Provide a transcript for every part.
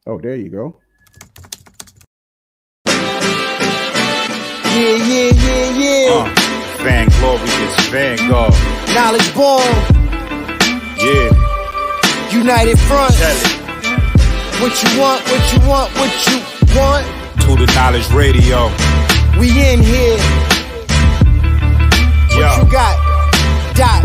Oh, there you go. Yeah. Van Glorious, Vanguard. Knowledge born. Yeah. United Front. Tell it. What you want. To the Knowledge Radio. We in here. What you got? Dot.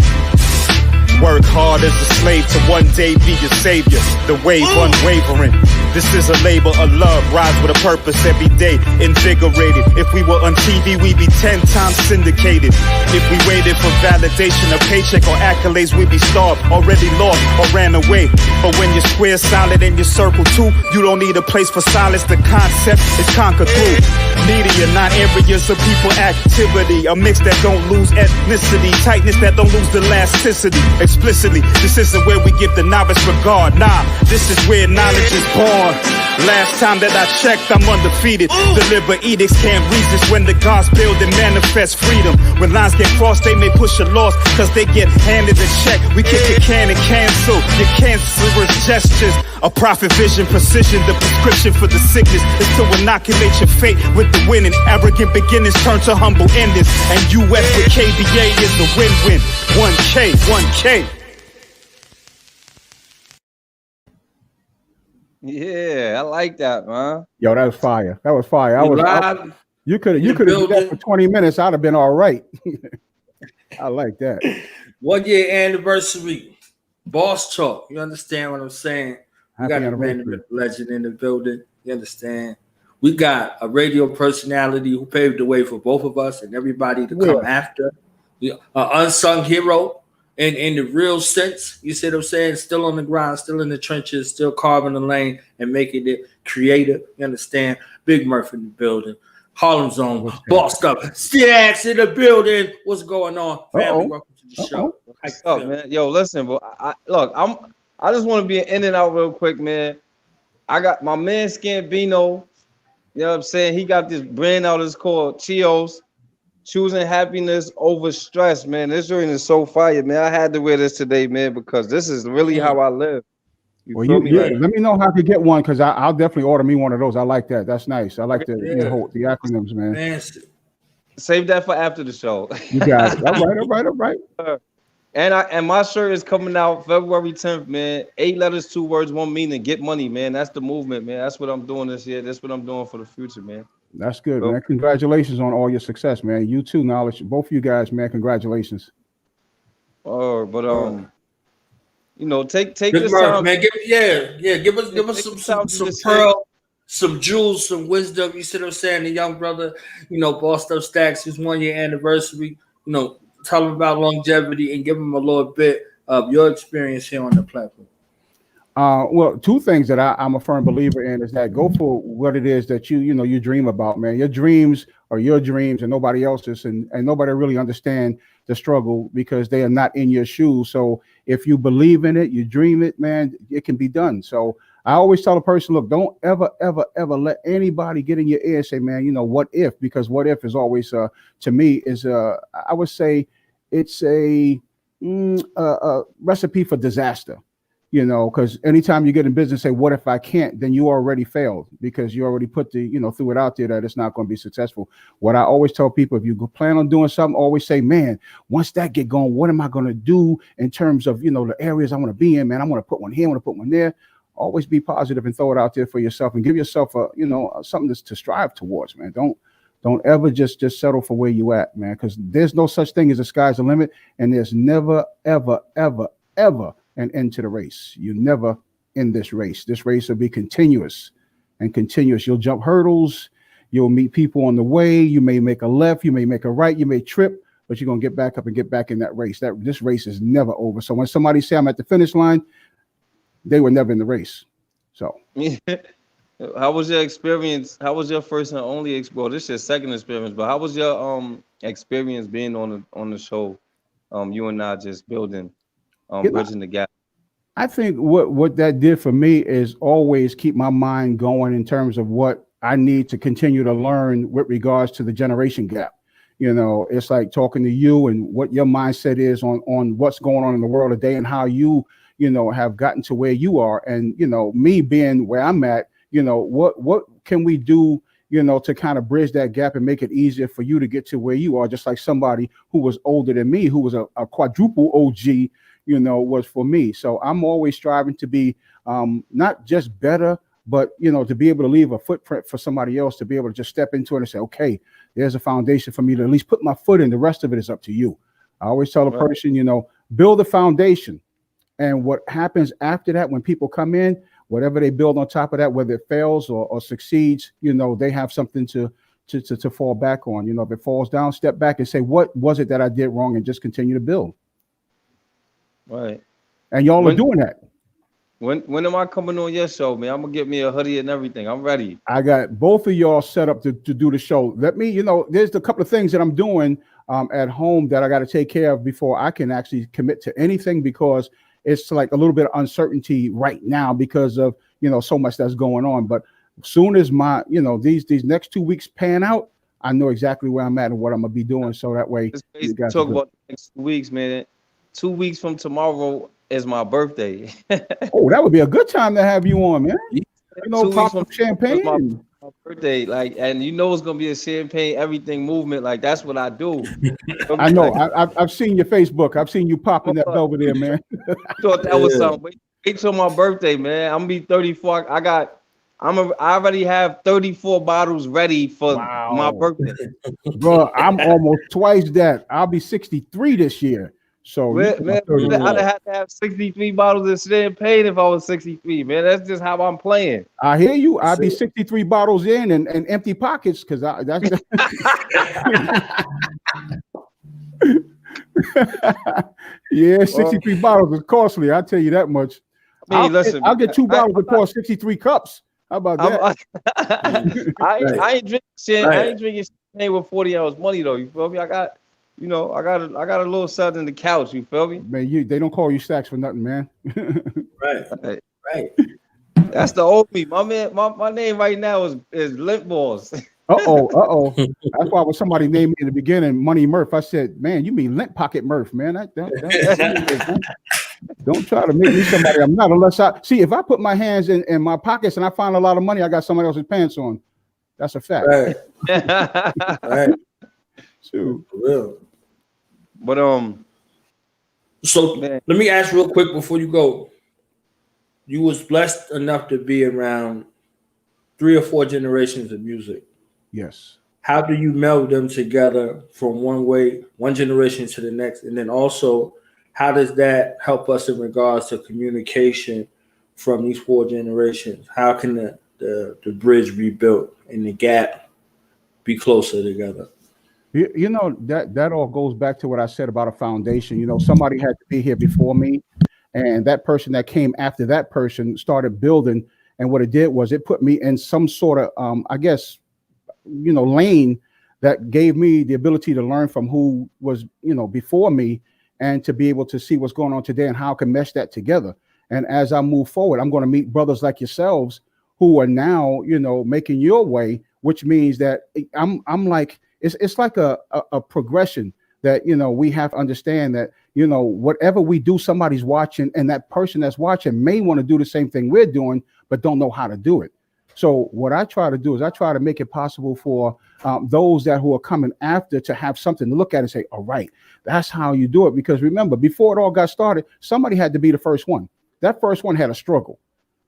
Work hard as a slave to one day be your savior. The wave unwavering. This is a labor of love. Rise with a purpose every day. Invigorated. If we were on TV, we'd be 10 times syndicated. If we waited for validation, a paycheck or accolades, we'd be starved, already lost or ran away. But when you're square solid and you circle too, you don't need a place for silence. The concept is conquered through media, not areas of people activity. A mix that don't lose ethnicity, tightness that don't lose the elasticity. Explicitly, this isn't where we give the novice regard. Nah, this is where knowledge is born. Last time that I checked, I'm undefeated. Deliver edicts, can't resist when the gods build and manifest freedom. When lines get crossed, they may push a loss, cause they get handed a check. We kick a can and cancel your cancerous gestures. A prophet vision, precision, the prescription for the sickness is to inoculate your fate with the winning. Arrogant beginnings turn to humble endings. And US with KBA is the win-win. 1K. Yeah, I like that, man. Yo, that was fire. You could have did that for 20 minutes. I'd have been all right. I like that. 1 year anniversary. Boss talk. You understand what I'm saying? We got a man legend in the building. You understand? We got a radio personality who paved the way for both of us and everybody to come after. An unsung hero in the real sense. You see what I'm saying? Still on the ground, still in the trenches, still carving the lane and making it creative. You understand? Big Murph in the building. Harlem's own. BossedUp Staxx in the building. What's going on? Family, welcome to the show. What's up, man? Yo, listen, bro. I just want to be in and out real quick, man. I got my man Scambino. You know what I'm saying? He got this brand out. It's called Chios. Choosing happiness over stress, man. This joint is so fire, man. I had to wear this today, man, because this is really how I live. Let me know how to get one, because I'll definitely order me one of those. I like that. That's nice. I like the acronyms, man. Save that for after the show. You got it. All right. And my shirt is coming out February 10th, man. 8 letters, 2 words, 1 meaning. Get money, man. That's the movement, man. That's what I'm doing this year. That's what I'm doing for the future, man. That's good, man. Congratulations on all your success, man. You too, Knowledge. Both of you guys, man. Congratulations. Take this time, man. Give us some pearl, some jewels, some wisdom. You see what I'm saying? The young brother, BossedUp Staxx, his 1 year anniversary. Tell him about longevity and give him a little bit of your experience here on the platform. Well, 2 things that I'm a firm believer in is that go for what it is that you dream about, man. Your dreams are your dreams and nobody else's, and nobody really understand the struggle because they are not in your shoes. So if you believe in it, you dream it, man, it can be done. So I always tell a person, look, don't ever let anybody get in your ear and say, man, what if? Because what if is always, to me, is I would say it's a recipe for disaster. Because anytime you get in business, say, what if I can't, then you already failed because you already put threw it out there that it's not going to be successful. What I always tell people, if you plan on doing something, always say, man, once that get going, what am I going to do in terms of, the areas I want to be in, man? I want to put one here, I want to put one there. Always be positive and throw it out there for yourself and give yourself something to strive towards, man. Don't ever just settle for where you at, man, because there's no such thing as the sky's the limit, and there's never, ever an end to the race. You never end this race. This race will be continuous. You'll jump hurdles. You'll meet people on the way. You may make a left. You may make a right. You may trip, but you're going to get back up and get back in that race. This race is never over. So when somebody say I'm at the finish line, they were never in the race. So how was your experience? How was your first and only experience? Well, this is your second experience, but how was your experience being on the show? You and I just building bridging the gap. I think what that did for me is always keep my mind going in terms of what I need to continue to learn with regards to the generation gap. It's like talking to you and what your mindset is on what's going on in the world today and how you have gotten to where you are, and me being where I'm at, what can we do, to kind of bridge that gap and make it easier for you to get to where you are, just like somebody who was older than me, who was a quadruple OG, was for me. So I'm always striving to be not just better, but to be able to leave a footprint for somebody else, to be able to just step into it and say, okay, there's a foundation for me to at least put my foot in. The rest of it is up to you. I always tell a person, build a foundation, and what happens after that, when people come in, whatever they build on top of that, whether it fails or succeeds, they have something to fall back on. If it falls down, step back and say, what was it that I did wrong, and just continue to build. Right. And y'all are doing that. When am I coming on your show, man? I'm gonna get me a hoodie and everything. I'm ready. I got both of y'all set up to do the show. Let me, there's a couple of things that I'm doing at home that I got to take care of before I can actually commit to anything, because it's like a little bit of uncertainty right now because of, so much that's going on. But as soon as my, these next 2 weeks pan out, I know exactly where I'm at and what I'm gonna be doing. So that way, you guys talk about the next 2 weeks, man. 2 weeks from tomorrow is my birthday. Oh, that would be a good time to have you on, man. Pop some champagne. My birthday, and it's gonna be a champagne everything movement. Like, that's what I do. I know. I've seen your Facebook. I've seen you popping that over there, man. I thought that was something. Wait till my birthday, man. I'm gonna be 34. I already have 34 bottles ready for my birthday. Bro, I'm almost twice that. I'll be 63 this year. So man, I'd have to have 63 bottles of champagne if I was 63, man. That's just how I'm playing. I hear you. I'd be 63 bottles in and empty pockets, because that's yeah, 63 bottles is costly. I'll tell you that much. I'll get 2 bottles and pour 63 cups. How about that? I ain't drinking champagne. I ain't drinking champagne with 40 hours money though. You feel me? I got a little something in the couch. You feel me? Man, they don't call you Staxx for nothing, man. Right. That's the old me. My man, my name right now is Limp Balls. Uh-oh. That's why when somebody named me in the beginning, Money Murph, I said, man, you mean Limp Pocket Murph, man. Don't try to make me somebody I'm not, unless if I put my hands in my pockets and I find a lot of money, I got somebody else's pants on. That's a fact. Right. True. Real. But so man, let me ask real quick before you go. You was blessed enough to be around 3 or 4 generations of music. Yes. How do you meld them together from one generation to the next? And then also, how does that help us in regards to communication from these 4 generations? How can the bridge be built and the gap be closer together? That all goes back to what I said about a foundation. Somebody had to be here before me, and that person that came after that person started building. And what it did was it put me in some sort of, lane that gave me the ability to learn from who was, before me, and to be able to see what's going on today and how I can mesh that together. And as I move forward, I'm going to meet brothers like yourselves who are now, making your way, which means that I'm like, it's like a progression that, we have to understand that, whatever we do, somebody's watching, and that person that's watching may want to do the same thing we're doing, but don't know how to do it. So what I try to do is I try to make it possible for those who are coming after to have something to look at and say, all right, that's how you do it. Because remember, before it all got started, somebody had to be the first one. That first one had a struggle,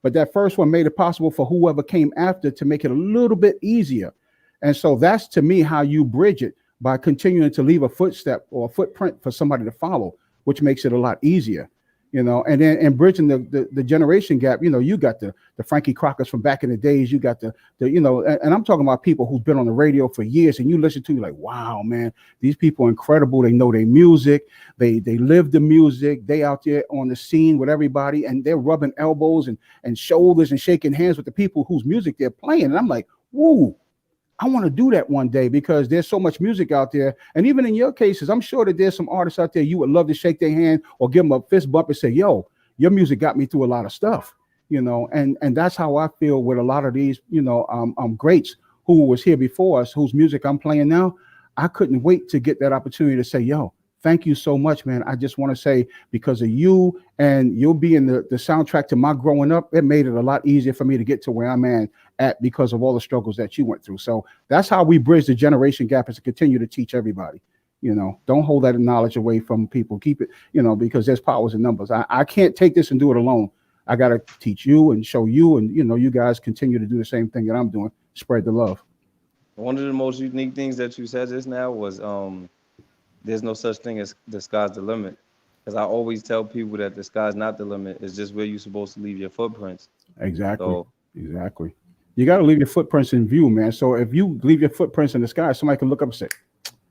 but that first one made it possible for whoever came after to make it a little bit easier. And so that's, to me, how you bridge it, by continuing to leave a footstep or a footprint for somebody to follow, which makes it a lot easier. And then and bridging the generation gap, you got the Frankie Crockers from back in the days. You got the and I'm talking about people who've been on the radio for years, and you listen to, you're like, wow, man, these people are incredible. They know their music. They live the music. They out there on the scene with everybody, and they're rubbing elbows and shoulders and shaking hands with the people whose music they're playing. And I'm like, woo, I want to do that one day, because there's so much music out there. And even in your cases, I'm sure that there's some artists out there you would love to shake their hand or give them a fist bump and say, yo, your music got me through a lot of stuff, and that's how I feel with a lot of these, greats who was here before us, whose music I'm playing now. I couldn't wait to get that opportunity to say, yo, thank you so much, man. I just want to say, because of you and you'll be in the soundtrack to my growing up, it made it a lot easier for me to get to where I'm at because of all the struggles that you went through. So that's how we bridge the generation gap, is to continue to teach everybody. Don't hold that knowledge away from people. Keep it, because there's powers in numbers. I can't take this and do it alone. I got to teach you and show you, and, you guys continue to do the same thing that I'm doing. Spread the love. One of the most unique things that you said just now was there's no such thing as the sky's the limit. Because I always tell people that the sky's not the limit. It's just where you're supposed to leave your footprints. Exactly. Exactly. You got to leave your footprints in view, man. So if you leave your footprints in the sky, somebody can look up and say,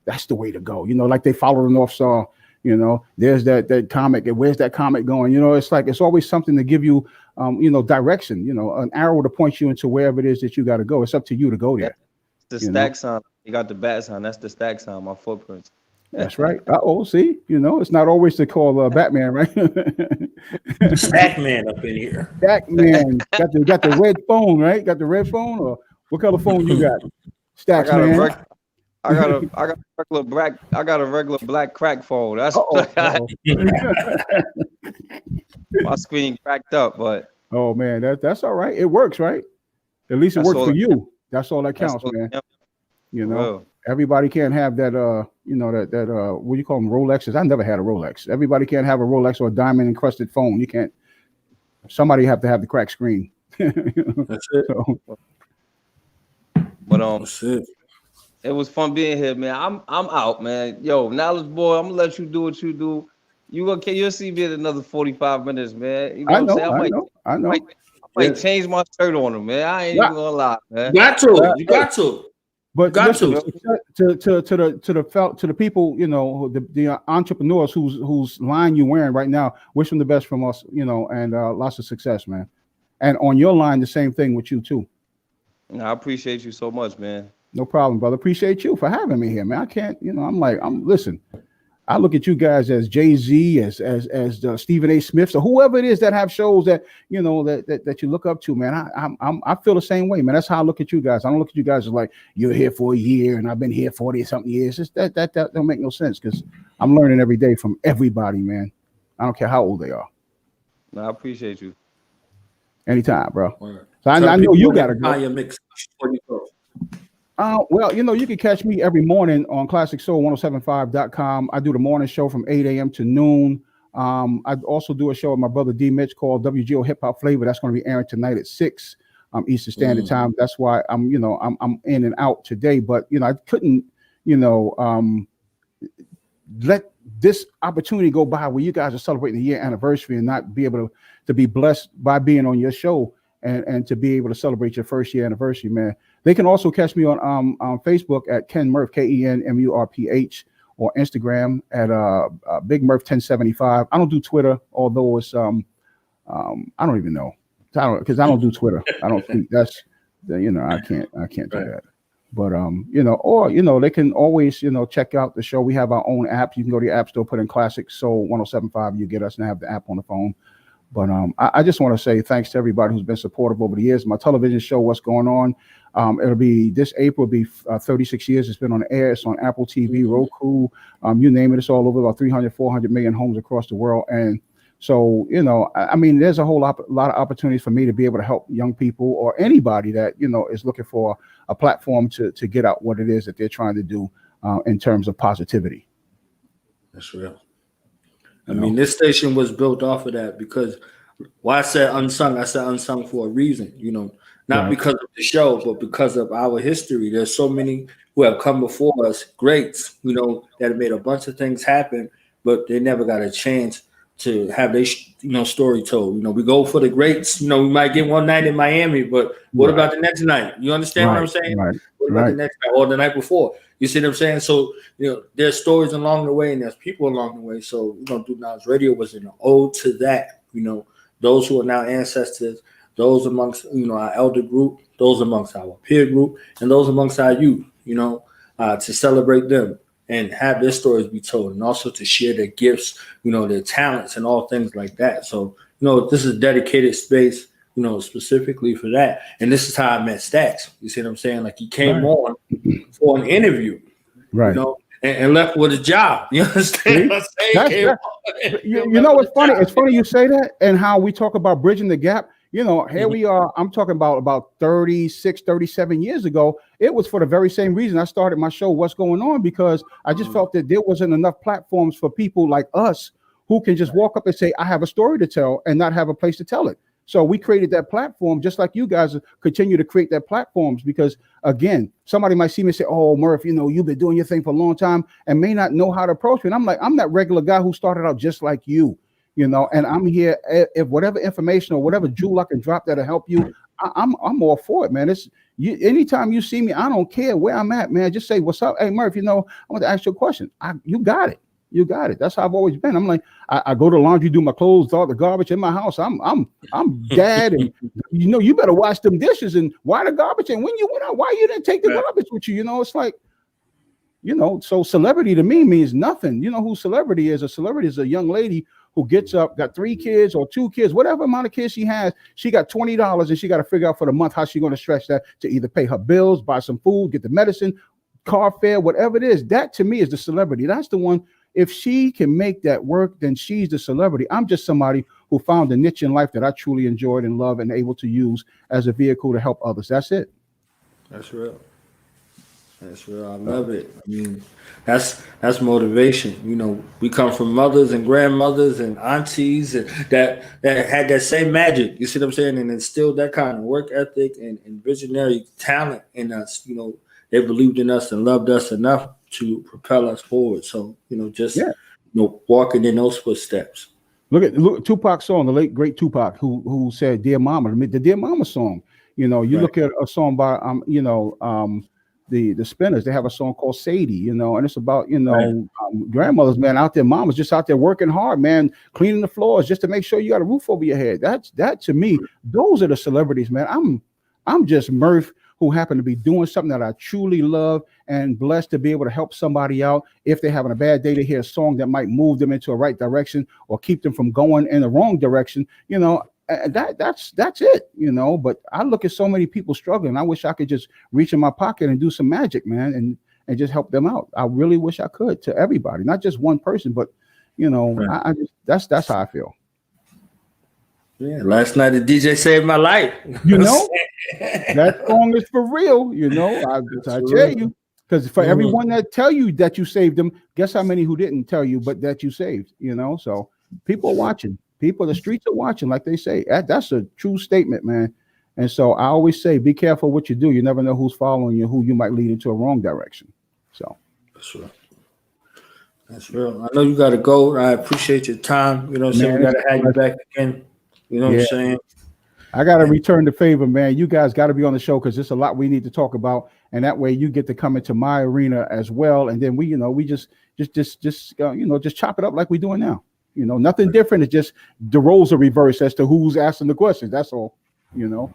that's the way to go. Like they follow the North Star. There's that comet. Where's that comet going? It's like, it's always something to give you, direction, an arrow to point you into wherever it is that you got to go. It's up to you to go there. The Staxx sign. You got the bat sign. That's the Staxx sign, my footprints. That's right. See, it's not always to call Batman, right? Stack man up in here. Stack man. Got the red phone, right? Got the red phone, or what color phone you got? Staxx man. I got a regular black crack phone. That's my screen cracked up, but oh man, that's all right. It works, right? At least it worked for you. That's all that counts, man. Everybody can't have that that what do you call them, Rolexes? I never had a Rolex. Everybody can't have a Rolex or a diamond encrusted phone. You can't. Somebody have to have the cracked screen. That's it. But that's it. It was fun being here, man. I'm out, man. Yo, Knowledge Boy, I'm gonna let you do what you do. You'll see me in another 45 minutes, man. I know. I might change my shirt on him, man. I ain't even gonna lie, man. You got to. But listen, to the people, the entrepreneurs whose line you're wearing right now, wish them the best from us, and lots of success, man. And on your line, the same thing with you too. I appreciate you so much, man. No problem, brother. Appreciate you for having me here, man. I can't, listen. I look at you guys as Jay-Z, as the Stephen A. Smiths, or whoever it is that have shows that that you look up to, man. I feel the same way, man. That's how I look at you guys. I don't look at you guys as like, you're here for a year and I've been here 40 something years. Just that don't make no sense, because I'm learning every day from everybody, man. I don't care how old they are. No, I appreciate you. Anytime, bro. So I know you gotta go. Your mix before you go. Well, you can catch me every morning on ClassicSoul1075.com. I do the morning show from 8 a.m. to noon. I also do a show with my brother D. Mitch called WGO Hip Hop Flavor. That's going to be airing tonight at 6 Eastern Standard Time. That's why I'm in and out today. But I couldn't let this opportunity go by where you guys are celebrating the year anniversary and not be able to be blessed by being on your show and to be able to celebrate your first year anniversary, man. They can also catch me on Facebook at Ken Murph, KenMurph, or Instagram at Big Murph 1075. I don't do Twitter, although it's I don't even know. Because I don't do Twitter. I don't think that's I can't do that. But or they can always check out the show. We have our own app. You can go to the App Store, put in Classic Soul 1075. You get us and have the app on the phone. But I just want to say thanks to everybody who's been supportive over the years. My television show, What's Going On, it'll be this April, be 36 years. It's been on the air. It's on Apple TV, Roku, you name it. It's all over about 300, 400 million homes across the world. And so, there's a whole lot of opportunities for me to be able to help young people or anybody that, is looking for a platform to get out what it is that they're trying to do in terms of positivity. That's real. I mean, this station was built off of that, because why I said unsung for a reason, not because of the show, but because of our history. There's so many who have come before us, greats, that have made a bunch of things happen, but they never got a chance to have their, story told. We go for the greats. We might get one night in Miami, but what about the next night? You understand what I'm saying? Right. What about the next night or the night before? You see what I'm saying? So, there's stories along the way and there's people along the way. So, Do Knowledge Radio was an ode to that. Those who are now ancestors, those amongst, our elder group, those amongst our peer group, and those amongst our youth, to celebrate them and have their stories be told, and also to share their gifts, their talents and all things like that. So, this is a dedicated space, specifically for that. And this is how I met Staxx. You see what I'm saying? Like, he came on for an interview, right? and left with a job. You understand what I'm saying? You know what's funny? It's funny you say that, and how we talk about bridging the gap. You know, here we are. I'm talking about 36, 37 years ago. It was for the very same reason I started my show, What's Going On, because I just felt that there wasn't enough platforms for people like us who can just walk up and say, I have a story to tell, and not have a place to tell it. So we created that platform, just like you guys continue to create that platforms, because again, somebody might see me and say, oh, Murph, you know, you've been doing your thing for a long time and may not know how to approach me. And I'm like, I'm that regular guy who started out just like you, you know, and I'm here if whatever information or whatever jewel I can drop that'll help you, I'm all for it, man. It's you. Anytime you see me, I don't care where I'm at, man. Just say, what's up? Hey, Murph, you know, I want to ask you a question. You got it. You got it. That's how I've always been. I'm like, I go to the laundry, do my clothes, all the garbage in my house. I'm dad, and you know, you better wash them dishes and why the garbage. And when you went out, why you didn't take the garbage with you? You know, it's like, you know, so celebrity to me means nothing. You know who celebrity is? A celebrity is a young lady who gets up, got 3 kids or 2 kids, whatever amount of kids she has. She got $20 and she got to figure out for the month how she's going to stretch that to either pay her bills, buy some food, get the medicine, car fare, whatever it is. That to me is the celebrity. That's the one. If she can make that work, then she's the celebrity. I'm just somebody who found a niche in life that I truly enjoyed and love and able to use as a vehicle to help others. That's it. That's real. That's real. I love it. I mean, that's motivation. You know, we come from mothers and grandmothers and aunties and that had that same magic. You see what I'm saying? And instilled that kind of work ethic and visionary talent in us. You know, they believed in us and loved us enough to propel us forward. So, you know, just you know, walking in those footsteps. Look at Tupac's song, the late great Tupac, who said "Dear Mama," the "Dear Mama" song. You know, you look at a song by you know, the Spinners. They have a song called Sadie. You know, and it's about, you know, grandmothers, man, out there, mamas just out there working hard, man, cleaning the floors just to make sure you got a roof over your head. That to me, those are the celebrities, man. I'm just Murph, who happen to be doing something that I truly love and blessed to be able to help somebody out. If they're having a bad day, to hear a song that might move them into a right direction or keep them from going in the wrong direction, you know, that's it, you know. But I look at so many people struggling. I wish I could just reach in my pocket and do some magic, man, and just help them out. I really wish I could, to everybody, not just one person, but, you know, I just, that's how I feel. Yeah, last night the DJ saved my life. You know, that song is for real. You know, I tell you, because for everyone that tell you that you saved them, guess how many who didn't tell you, but that you saved. You know, so people are watching. The streets are watching, like they say. That's a true statement, man. And so I always say, be careful what you do. You never know who's following you, who you might lead into a wrong direction. So that's real. That's real. I know you got to go. I appreciate your time. You know what I'm saying? We got to have you back again. You know what I'm saying? I got to return the favor, man. You guys got to be on the show because there's a lot we need to talk about. And that way you get to come into my arena as well. And then we just chop it up like we're doing now. You know, nothing different. It's just the roles are reversed as to who's asking the questions. That's all. You know,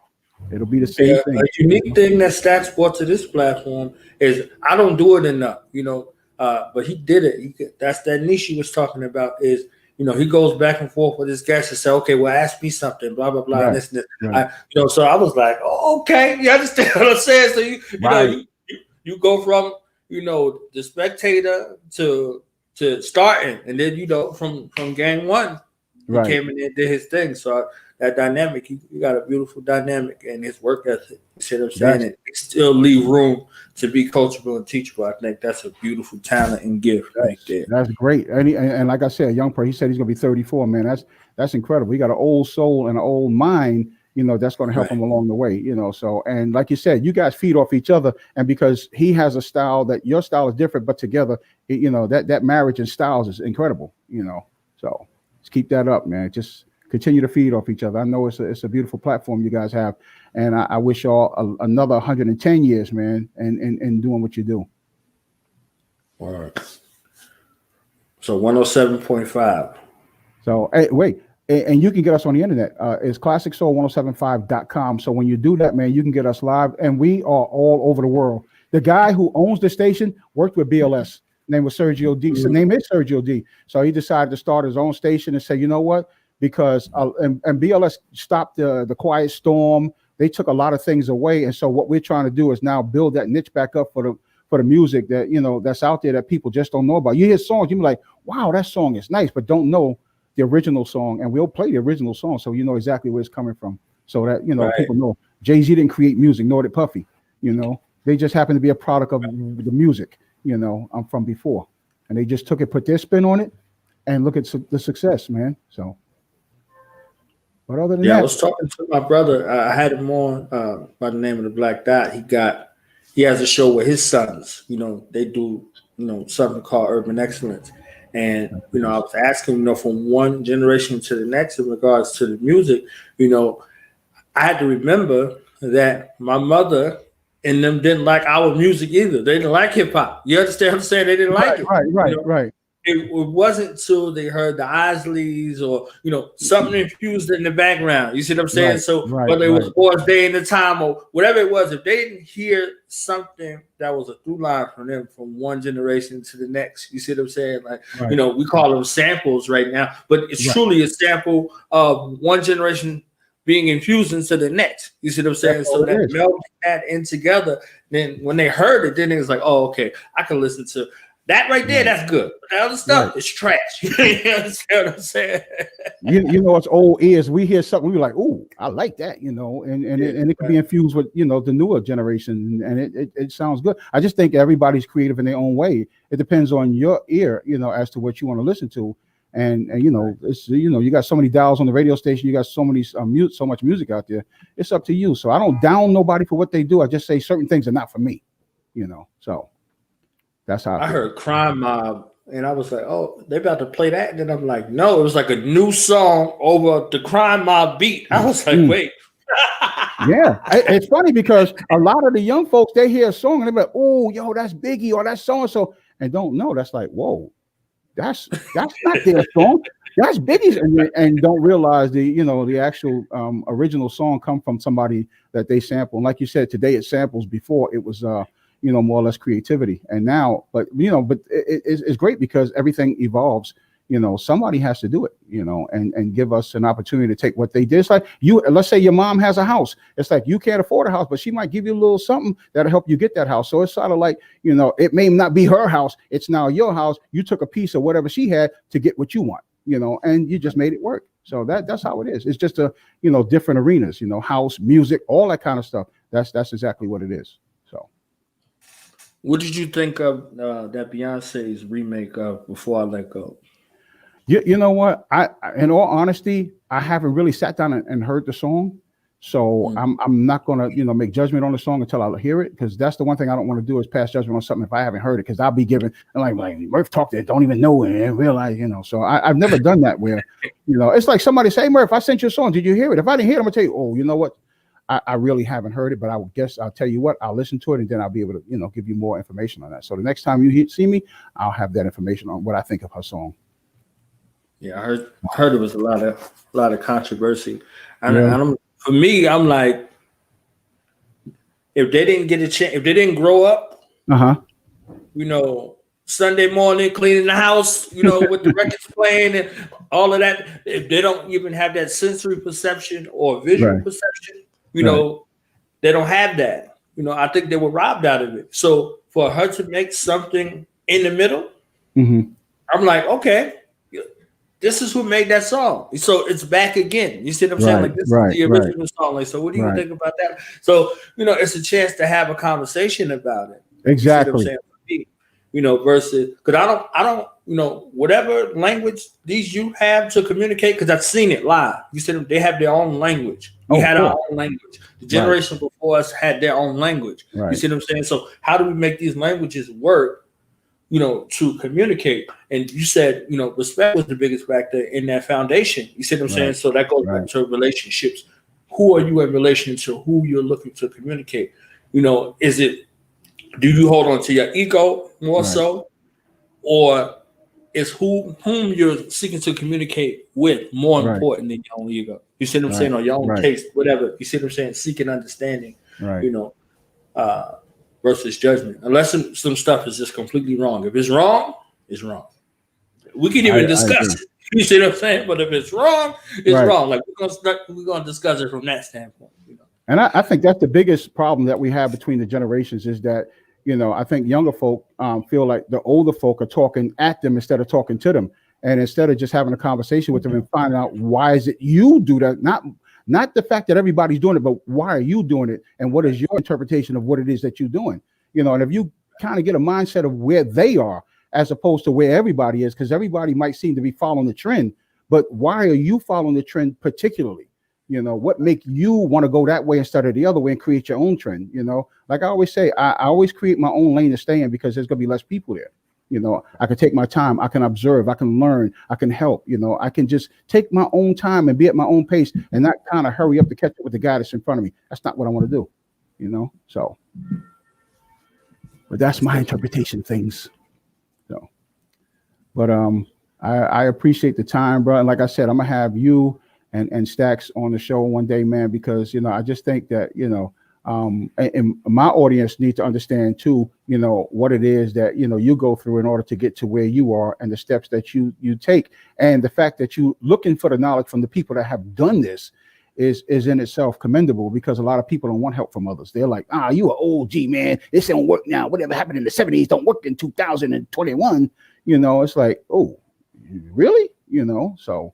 it'll be the same thing. A unique thing that Staxx brought to this platform is I don't do it enough, you know, but he did it. That's that niche he was talking about is, you know, he goes back and forth with his guests and say, okay, well, ask me something, blah, blah, blah. Right. And this and this. Right. You know, so I was like, oh, okay. You understand what I'm saying? So you know, you go from, you know, the spectator to starting. And then, you know, from gang one, he came in and did his thing. So that dynamic, you got a beautiful dynamic and his work ethic. You see what I'm saying? And still leave room to be coachable and teachable. I think that's a beautiful talent and gift right there. That's great. And like I said, a young person, he said he's going to be 34, man. That's incredible. He got an old soul and an old mind, you know, that's going to help him along the way, you know. So, and like you said, you guys feed off each other. And because he has a style that your style is different, but together, you know, that marriage and styles is incredible, you know. So let's keep that up, man. Just continue to feed off each other. I know it's a beautiful platform you guys have. And I wish y'all another 110 years, man, and doing what you do. All right. So 107.5. So, hey, wait. And you can get us on the internet. It's ClassicSoul1075.com. So when you do that, man, you can get us live. And we are all over the world. The guy who owns the station worked with BLS. Name was Sergio D. So name is Sergio D. So he decided to start his own station and say, you know what? Because and BLS stopped the Quiet Storm. They took a lot of things away. And so what we're trying to do is now build that niche back up for for the music that, you know, that's out there that people just don't know about. You hear songs, you be like, wow, that song is nice, but don't know the original song. And we'll play the original song so you know exactly where it's coming from. So that, you know, people know Jay-Z didn't create music, nor did Puffy. You know, they just happen to be a product of the music, you know, from before. And they just took it, put their spin on it, and look at the success, man. So, but other than that, I was talking to my brother. I had him on by the name of the Black Dot. He has a show with his sons. You know, they do, you know, something called Urban Excellence. And, you know, I was asking, you know, from one generation to the next in regards to the music, you know, I had to remember that my mother and them didn't like our music either. They didn't like hip hop. You understand what I'm saying? They didn't like it. Right. It wasn't until they heard the Isleys or, you know, something infused in the background. You see what I'm saying? Whether it was Boys Day in the Time or whatever it was, if they didn't hear something that was a through line from them from one generation to the next, you see what I'm saying? Like, you know, we call them samples right now, but it's truly a sample of one generation being infused into the next. You see what I'm saying? So that melding that in together, then when they heard it, then it was like, oh, okay, I can listen to that right there. That's good. But the other stuff is trash. You understand what I'm saying? you know, it's old ears. We hear something, we're like, oh, I like that, you know, and it could be infused with, you know, the newer generation, and it sounds good. I just think everybody's creative in their own way. It depends on your ear, you know, as to what you want to listen to. And you know, it's, you know, you got so many dials on the radio station, you got so many so much music out there. It's up to you. So I don't down nobody for what they do. I just say certain things are not for me, you know. So that's how I heard Crime Mob, and I was like, oh, they about to play that. And then I'm like, no, it was like a new song over the Crime Mob beat. I was like, wait. Yeah, it's funny because a lot of the young folks, they hear a song and they're like, oh, yo, that's Biggie or that's so and so, and don't know. That's like, whoa. That's not their song. That's Biggie's, and don't realize the actual original song come from somebody that they sample. And like you said, today it samples. Before it was more or less creativity. And now, but it's great because everything evolves. You know, somebody has to do it, you know, and give us an opportunity to take what they did. It's like let's say your mom has a house. It's like you can't afford a house, but she might give you a little something that'll help you get that house. So it's sort of like, you know, it may not be her house. It's now your house. You took a piece of whatever she had to get what you want, you know, and you just made it work. So that's how it is. It's just different arenas, you know, house, music, all that kind of stuff. That's exactly what it is. So. What did you think of that Beyonce's remake of Before I Let Go? You know what? I in all honesty, I haven't really sat down and heard the song, so I'm not gonna make judgment on the song until I hear it, because that's the one thing I don't want to do is pass judgment on something if I haven't heard it, because I'll be giving like Murph talked it, don't even know it and realize So I've never done that where it's like somebody say, Murph, I sent you a song, did you hear it? If I didn't hear it, I'm gonna tell you, oh, you know what? I really haven't heard it, but I would guess I'll tell you what, I'll listen to it and then I'll be able to give you more information on that. So the next time you see me, I'll have that information on what I think of her song. Yeah, I heard there was a lot of controversy. And for me, I'm like, if they didn't get a chance, if they didn't grow up, Sunday morning cleaning the house, with the records playing and all of that, if they don't even have that sensory perception or visual perception, they don't have that. I think they were robbed out of it. So for her to make something in the middle, I'm like, okay. This is who made that song. So it's back again. You see what I'm saying? Like, this is the original song. Like, so what do you think about that? So, it's a chance to have a conversation about it. Exactly. You see what I'm saying? Versus, because I don't, whatever language these youth have to communicate, because I've seen it live. You said they have their own language. We had our own language. The generation before us had their own language. You see what I'm saying? So how do we make these languages work? To communicate. And you said, respect was the biggest factor in that foundation. You see what I'm saying? So that goes back to relationships. Who are you in relation to who you're looking to communicate? Do you hold on to your ego more so? Or is whom you're seeking to communicate with more important than your own ego? You see what I'm saying? Or your own taste, whatever. You see what I'm saying? Seeking understanding, versus judgment, unless some stuff is just completely wrong. If it's wrong, it's wrong. We can even discuss it. You see what I'm saying? But if it's wrong, it's wrong. Like we're gonna discuss it from that standpoint. And I think that's the biggest problem that we have between the generations is that I think younger folk feel like the older folk are talking at them instead of talking to them. And instead of just having a conversation with them and finding out why is it you do that, not the fact that everybody's doing it, but why are you doing it? And what is your interpretation of what it is that you're doing? And if you kind of get a mindset of where they are as opposed to where everybody is, because everybody might seem to be following the trend, but why are you following the trend particularly? What make you want to go that way instead of the other way and create your own trend? Like I always say, I always create my own lane to stay in because there's going to be less people there. I can take my time. I can observe. I can learn. I can help. I can just take my own time and be at my own pace and not kind of hurry up to catch up with the guy that's in front of me. That's not what I want to do, so. But that's my interpretation of things. So, but I appreciate the time, bro. And like I said, I'm going to have you and Staxx on the show one day, man, because, I just think that, and my audience need to understand too, what it is that, you go through in order to get to where you are and the steps that you take. And the fact that you looking for the knowledge from the people that have done this is in itself commendable, because a lot of people don't want help from others. They're like, you an OG, man. This don't work now. Whatever happened in the 70s don't work in 2021. It's like, oh, really? So.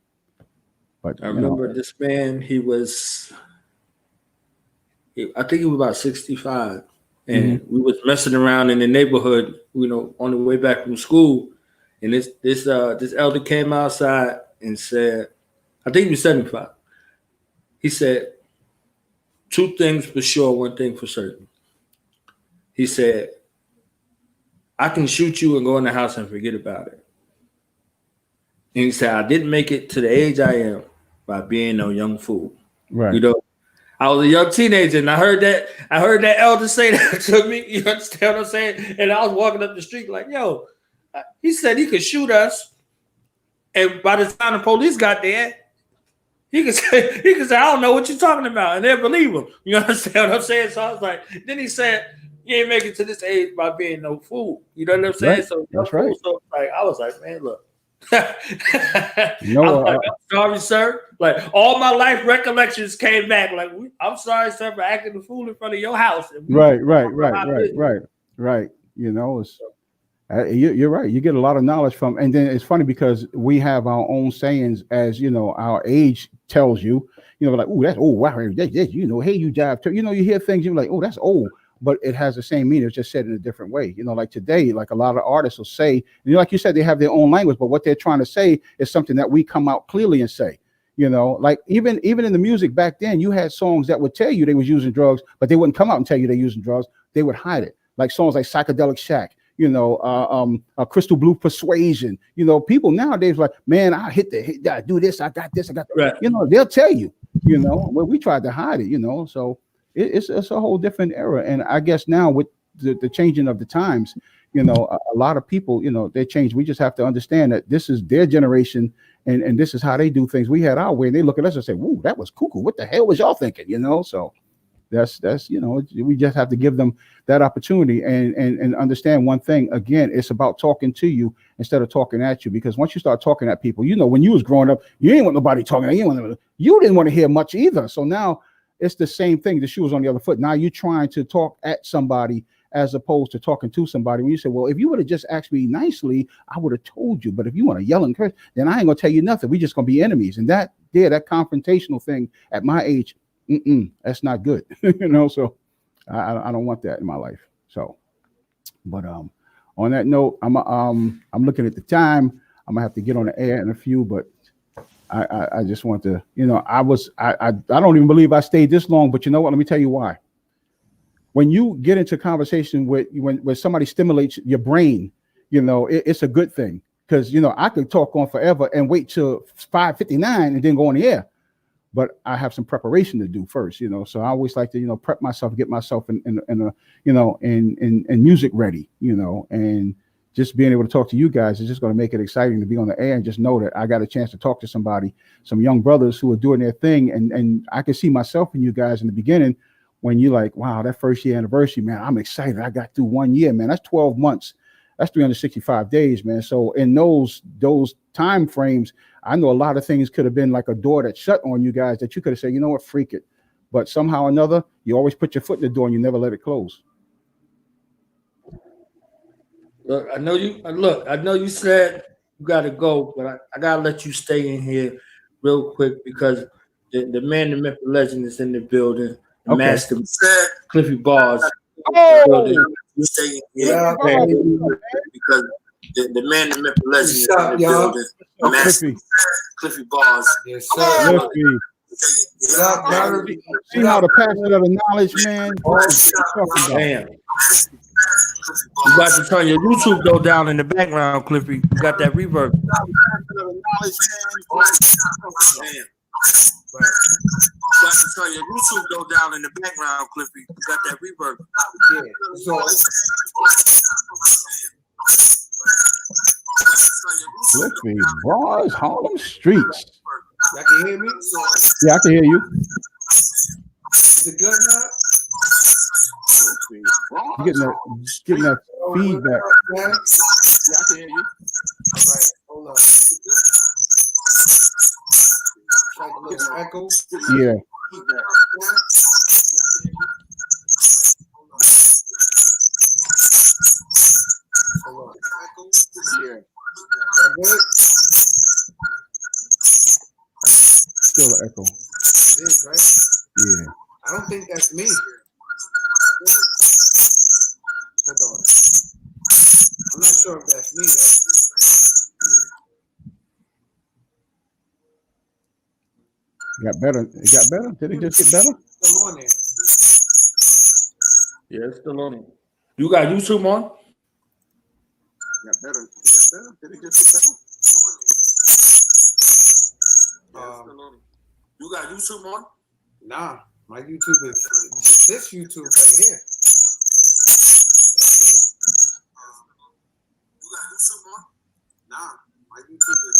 But I remember this man, I think he was about 65, and we was messing around in the neighborhood, on the way back from school. And this elder came outside and said, I think he was 75. He said, 2 things for sure, 1 thing for certain. He said, I can shoot you and go in the house and forget about it. And he said, I didn't make it to the age I am by being no young fool. Right. I was a young teenager, and I heard that elder say that to me. You understand what I'm saying? And I was walking up the street like, yo, he said he could shoot us. And by the time the police got there, he could say, I don't know what you're talking about. And they'll believe him. You understand what I'm saying? So I was like, then he said, you ain't make it to this age by being no fool. You know what I'm saying? Right. So that's right. So I was like, man, look. I'm sorry, sir. Like, all my life recollections came back. Like, I'm sorry, sir, for acting the fool in front of your house. Right. You're right. You get a lot of knowledge from, and then it's funny because we have our own sayings as our age tells you. Like, oh, that's old. Wow, hey, you jive. You hear things. You're like, oh, that's old. But it has the same meaning. It's just said in a different way. Like today, like a lot of artists will say, like you said, they have their own language, but what they're trying to say is something that we come out clearly and say. Like even in the music back then, you had songs that would tell you they was using drugs, but they wouldn't come out and tell you they're using drugs. They would hide it. Like songs like Psychedelic Shack, Crystal Blue Persuasion. People nowadays are like, man, I do this, I got this, I got that. Right. They'll tell you. Well, we tried to hide it. So. It's a whole different era, and I guess now with the changing of the times, a lot of people, they change. We just have to understand that this is their generation, and this is how they do things. We had our way, and they look at us and say, "Whoa, that was cuckoo. What the hell was y'all thinking?" So that's we just have to give them that opportunity and understand one thing. Again, it's about talking to you instead of talking at you, because once you start talking at people, when you was growing up, you didn't want nobody talking. You didn't want to hear much either. So now. It's the same thing. The shoe is on the other foot. Now you're trying to talk at somebody as opposed to talking to somebody. When you say, well, if you would have just asked me nicely, I would have told you. But if you want to yell and curse, then I ain't going to tell you nothing. We're just going to be enemies. And that confrontational thing at my age, that's not good. So I don't want that in my life. So, but on that note, I'm looking at the time. I'm going to have to get on the air in a few, but I just want to, I don't even believe I stayed this long, but you know what? Let me tell you why. When you get into conversation when somebody stimulates your brain, it's a good thing, because, I could talk on forever and wait till 5:59 and then go on the air, but I have some preparation to do first, so I always like to, prep myself, get myself in music ready, and just being able to talk to you guys is just going to make it exciting to be on the air and just know that I got a chance to talk to somebody, some young brothers who are doing their thing. And I can see myself in you guys in the beginning when you're like, wow, that first year anniversary, man, I'm excited. I got through 1 year, man. That's 12 months. That's 365 days, man. So in those time frames, I know a lot of things could have been like a door that shut on you guys that you could have said, you know what, freak it. But somehow or another, you always put your foot in the door and you never let it close. Look, I know you said you gotta go, but I gotta let you stay in here real quick because the man, the myth, the legend is in the building. The Okay. master Cliffy Bars. Oh, You stay in here because the man, the myth, the legend is in the building. The master Cliffy Bars. Yes, sir. Cliffy. See how the passion of the knowledge, man. Damn. You got to turn your YouTube go down in the background, Cliffy. You got that reverb. Damn. Right. You got to turn your YouTube go down in the background, Cliffy. You got that reverb. Yeah. So, Cliffy Bars, Harlem Streets. y'all can hear me? Yeah, I can hear you. Is it good now? You're getting that feedback. Yeah, Yeah, I can hear you. all right, hold on. Is it good? Like a little echo. Yeah. Hold on. Echo. Yeah. That good? Still an echo. It is, right? Yeah. I don't think that's me. Hold on. I'm not sure if that's me, It got better. It got better. Did it just get better? Still on there. Yeah, it's still on. You got YouTube on? Got better. It got better. Did it just get better? You got YouTube on? Nah, my YouTube is just this YouTube right here. You got YouTube on? Nah, my YouTube is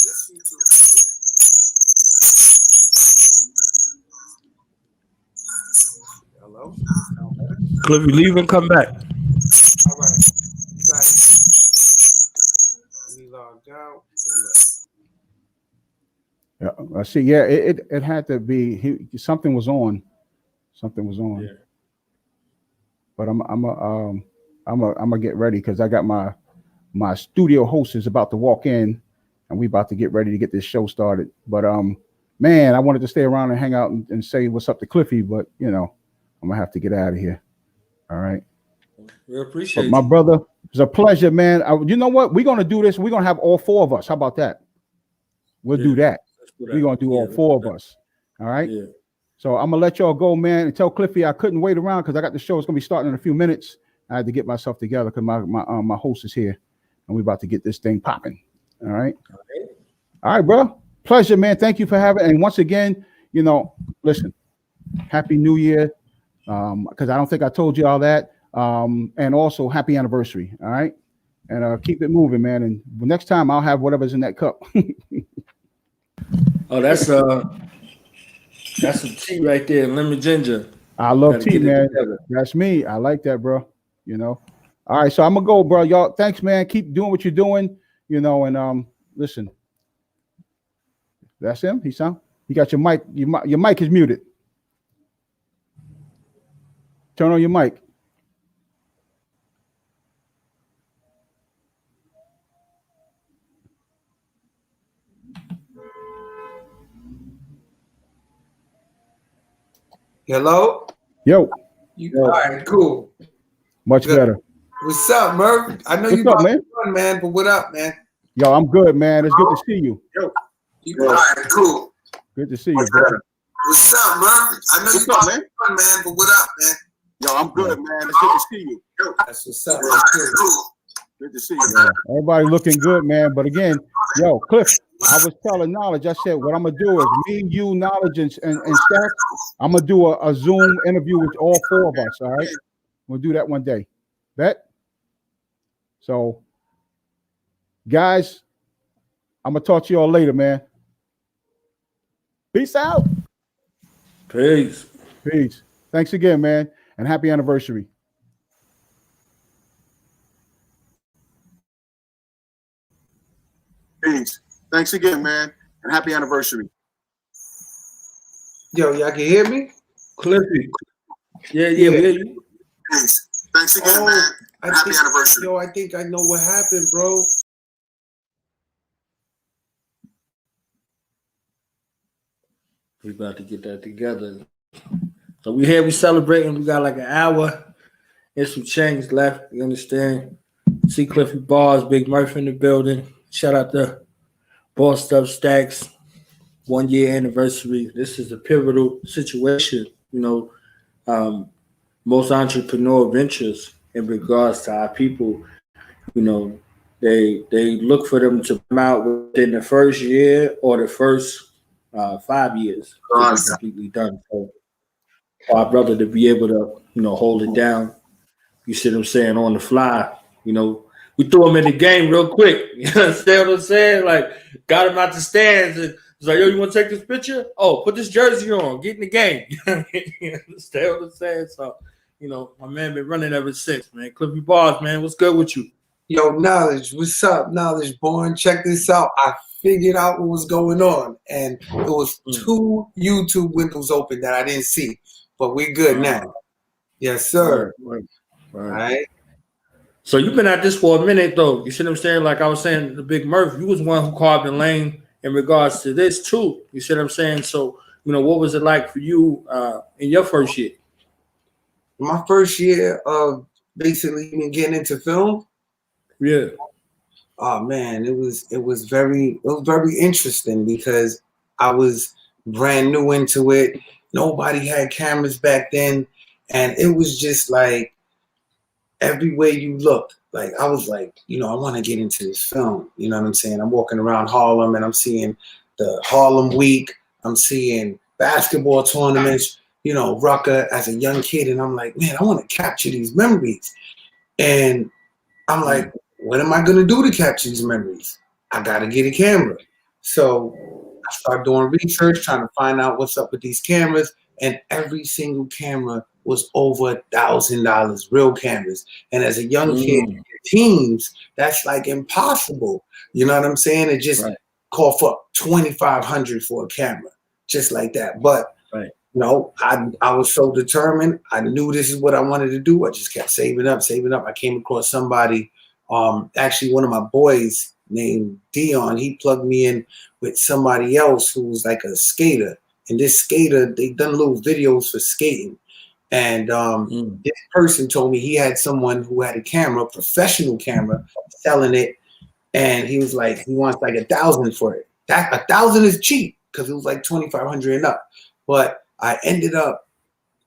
this YouTube right here. Hello? Cliffy, leave and come back. All right. Got it. Let me log out. Yeah, I see. Yeah, it had to be. Something was on. Something was on. Yeah. But I'm gonna get ready because I got my studio host is about to walk in, and we about to get ready to get this show started. But man, I wanted to stay around and hang out and say what's up to Cliffy, but you know, I'm gonna have to get out of here. All right. We appreciate my brother, it's a pleasure, man. You know what? We're gonna do this. We're gonna have all four of us. How about that? We'll do that. We're gonna do all four of us. All right. Yeah. So I'm gonna let y'all go, man, and tell Cliffy I couldn't wait around because I got the show. It's gonna be starting in a few minutes. I had to get myself together because my host is here, and we're about to get this thing popping. All right. All right, bro. Pleasure, man. Thank you for having. And once again, you know, listen, Happy New Year, because I don't think I told you all that, and also Happy Anniversary. All right, and keep it moving, man. And next time I'll have whatever's in that cup. Oh, that's some tea right there, lemon ginger. I love tea, man. That's me. I like that, bro. You know. All right, so I'm gonna go, bro. Y'all, thanks, man. Keep doing what you're doing. You know, and listen. That's him. He got your mic. Your mic is muted. Turn on your mic. Hello? Yo. All right, cool. Much Good. better. What's up, Murph? I know you What's up, about man? to run, man, but what up, man? Yo, I'm good, man. It's good to see you. All right, cool. Good to see you, bro. What's up, Murph? I know you about to run, man, but what up, man? Yo, I'm good, man. It's good to see you. That's what's up. That's cool. Good to see you, man. Everybody looking good, man. But again, yo, Cliff, I was telling Knowledge, I said, what I'm going to do is me, you, Knowledge, and Staxx, I'm going to do a Zoom interview with all four of us, all right? We'll do that one day. Bet? So, guys, I'm going to talk to you all later, man. Peace out. Peace. Peace. Thanks again, man, and happy anniversary. Peace. Thanks again, man, and happy anniversary. Yo, y'all can hear me? Cliffy. Yeah, we hear you. Thanks. Thanks again, man. anniversary. Yo, I think I know what happened, bro. We about to get that together. So we celebrating. We got like an hour and some change left. You understand? See Cliffy Bars, Big Murphy in the building. Shout out to BossedUp Staxx, 1 year anniversary. This is a pivotal situation. Most entrepreneur ventures in regards to our people, they look for them to come out within the first year or the first 5 years to be completely done. So for our brother to be able to, hold it down, you see what I'm saying, on the fly, we threw him in the game real quick. You understand what I'm saying? Like, got him out the stands and was like, yo, you want to take this picture? Oh, put this jersey on. Get in the game. You understand what I'm saying? So, my man been running ever since, man. Cliffy Bars, man, what's good with you? Yo, Knowledge, what's up? Knowledge Born, check this out. I figured out what was going on, and it was 2 YouTube windows open that I didn't see, but we good now. Yes, sir. Right. All right. So you've been at this for a minute, though. You see what I'm saying? Like I was saying, the Big Murph, you was one who carved the lane in regards to this, too. You see what I'm saying? So, what was it like for you in your first year? My first year of basically even getting into film. Yeah. Oh man, it was very interesting because I was brand new into it. Nobody had cameras back then, and it was just like everywhere you looked. Like I was like, I want to get into this film. You know what I'm saying? I'm walking around Harlem and I'm seeing the Harlem Week. I'm seeing basketball tournaments. Rucker as a young kid, and I'm like, man, I want to capture these memories. And I'm like, what am I going to do to capture these memories? I got to get a camera. So I started doing research, trying to find out what's up with these cameras. And every single camera was over $1,000, real cameras. And as a young kid, teens, that's like impossible. You know what I'm saying? It just called for $2,500 for a camera, just like that. But I was so determined. I knew this is what I wanted to do. I just kept saving up. I came across somebody, actually one of my boys named Dion. He plugged me in with somebody else who was like a skater. And this skater, they done little videos for skating. And this person told me he had someone who had a camera, professional camera, selling it. And he was like, he wants like $1,000 for it. That $1,000 is cheap because it was like $2,500 and up. But I ended up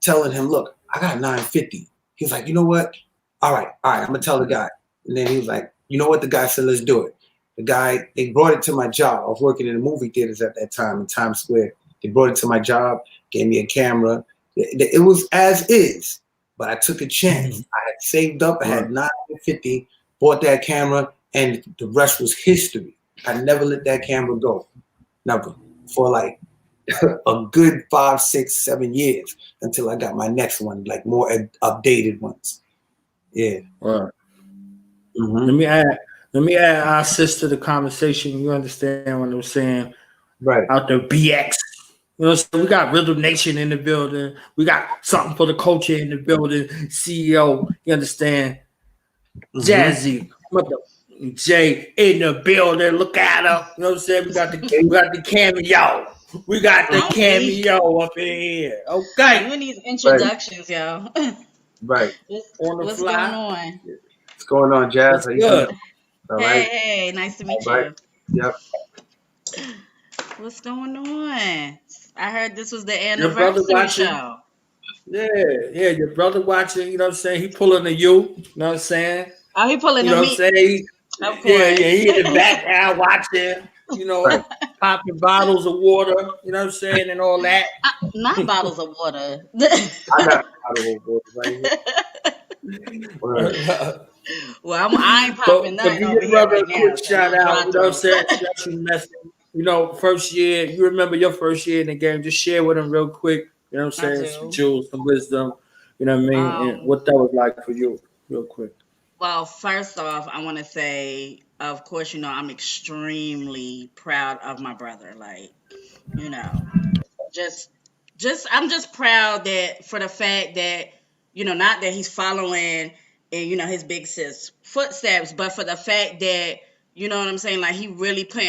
telling him, look, I got $950. He was like, you know what? All right, I'm gonna tell the guy. And then he was like, you know what? The guy said, let's do it. The guy, they brought it to my job. I was working in the movie theaters at that time in Times Square. They brought it to my job, gave me a camera. It was as is, but I took a chance. I had saved up. I had $950, bought that camera, and the rest was history. I never let that camera go. Never. For like a good 5, 6, 7 years until I got my next one, like more updated ones. Yeah. Right. Let me add our sis to the conversation. You understand what I'm saying? Right. Out there, BX. So we got Rhythm Nation in the building. We got something for the culture in the building. CEO, you understand? Jazzy, Jay in the building. Look at her. You know what I'm saying? We got the cameo. We got the cameo up in here. Okay. You need introductions, yo. Right. What's going on? What's going on, Jazz? How you doing? All right. Hey, nice to meet you. Yep. What's going on? I heard this was the anniversary show. Yeah, your brother watching, you know what I'm saying? He pulling a you know what I'm saying? Oh, he pulling you know what I'm saying? He in the background watching, popping bottles of water, you know what I'm saying, and all that. Not bottles of water. I got a bottle of water right here. Well, I ain't popping nothing over here right now. Quick shout out, you know what I'm saying? Special message. First year, you remember your first year in the game, just share with them real quick, you know what I'm saying? Some jewels, some wisdom, you know what I mean? And what that was like for you, real quick. Well, first off, I want to say, of course, I'm extremely proud of my brother. Like, I'm just proud that for the fact that, not that he's following and his big sis footsteps, but for the fact that you know what I'm saying, like he really put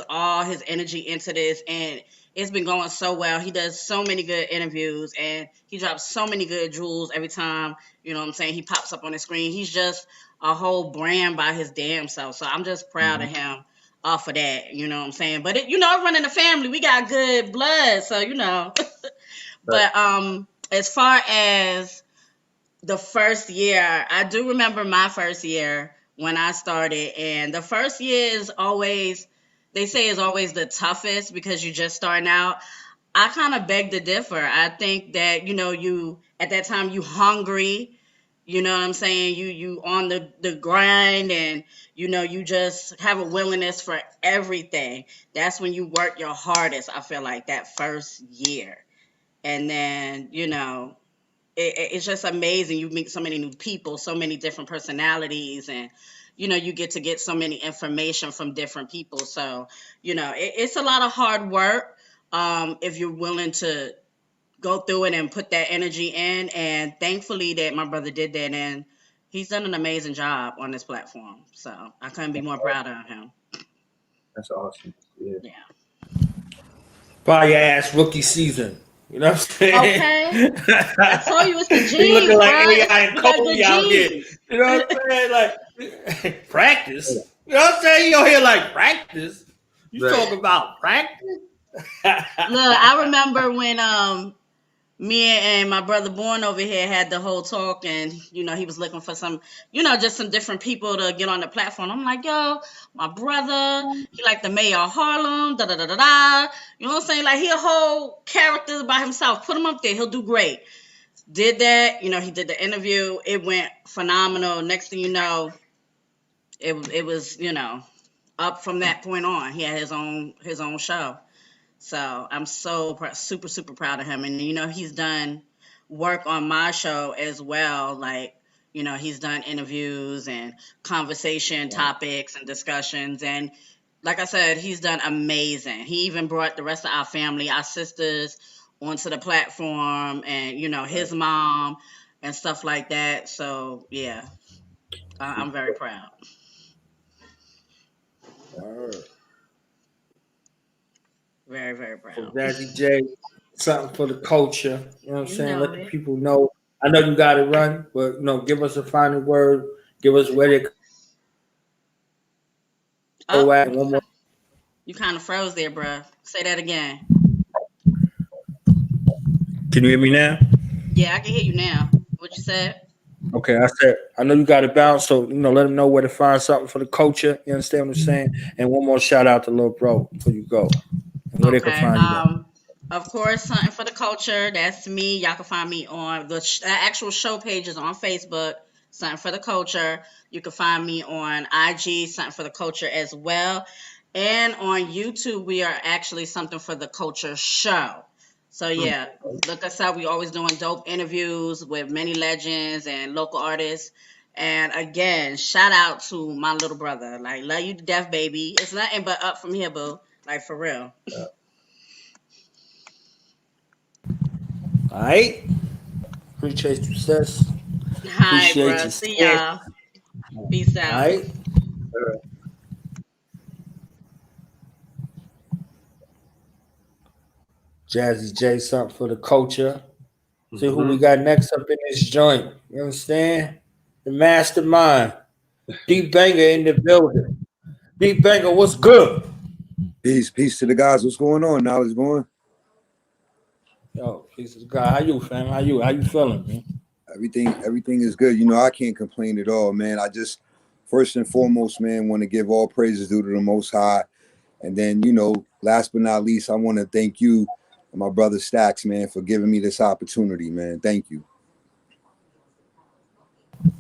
all his energy into this, and it's been going so well. He does so many good interviews, and he drops so many good jewels every time. You know what I'm saying? He pops up on the screen. He's just a whole brand by his damn self. So I'm just proud of him off of that. You know what I'm saying? But running the family, we got good blood, so But as far as the first year, I do remember my first year when I started, and the first year is always, they say, is always the toughest because you're just starting out. I kind of beg to differ. I think that you at that time you hungry, you know what I'm saying, you on the grind, and you just have a willingness for everything. That's when you work your hardest. I feel like that first year, and then it's just amazing. You meet so many new people, so many different personalities, and you get so many information from different people. So it's a lot of hard work if you're willing to go through it and put that energy in. And thankfully that my brother did that, and he's done an amazing job on this platform. So I couldn't be more proud of him. That's awesome. Yeah. Fire ass rookie season. You know what I'm saying? Okay. I told you it's the G's, He looking like bro. AI and Kobe out here. You know what I'm saying? Like practice. You know what I'm saying? You don't hear like practice. You Right. talk about practice. Look, I remember when me and my brother Born over here had the whole talk, and he was looking for some, just some different people to get on the platform. I'm like, yo, my brother, he like the mayor of Harlem, da da da da da. You know what I'm saying? Like, he a whole character by himself. Put him up there, he'll do great. Did that, he did the interview. It went phenomenal. Next thing you know, it was up from that point on. He had his own show. So I'm so super, super proud of him. And, he's done work on my show as well. Like, he's done interviews and conversation topics and discussions. And like I said, he's done amazing. He even brought the rest of our family, our sisters, onto the platform, and, his mom and stuff like that. So, yeah, I'm very proud. Very, very proud. So Jazzy J, something for the culture. You know what I'm You saying? know Let the it. people know. I know you got to run, but give us a final word. Give us where they go at. One more. You kind of froze there, bro. Say that again. Can you hear me now? Yeah, I can hear you now. What you said? Okay, I said I know you got to bounce, so let them know where to find something for the culture. You understand what I'm saying? And one more shout out to Lil Bro before you go, and where they can Okay. find you. Of course, something for the culture. That's me. Y'all can find me on the actual show pages on Facebook. Something for the culture. You can find me on IG. Something for the culture as well. And on YouTube, we are actually Something for the Culture show. So yeah, look us up. We always doing dope interviews with many legends and local artists. And again, shout out to my little brother. Like, love you to death, baby. It's nothing but up from here, boo. Like, for real. All right. Appreciate you, sis. Hi, Appreciate bro. you. See y'all. Peace All out. right. Jazzy J, something for the culture. See who we got next up in this joint. You understand? The mastermind. Deep Banger in the building. Deep Banger, what's good? Peace to the guys. What's going on? Now it's going. Yo, peace of the God. How you, fam? How you feeling, man? Everything is good. I can't complain at all, man. I just first and foremost, man, want to give all praises due to the Most High, and then last but not least, I want to thank you and my brother Staxx, man, for giving me this opportunity, man. Thank you.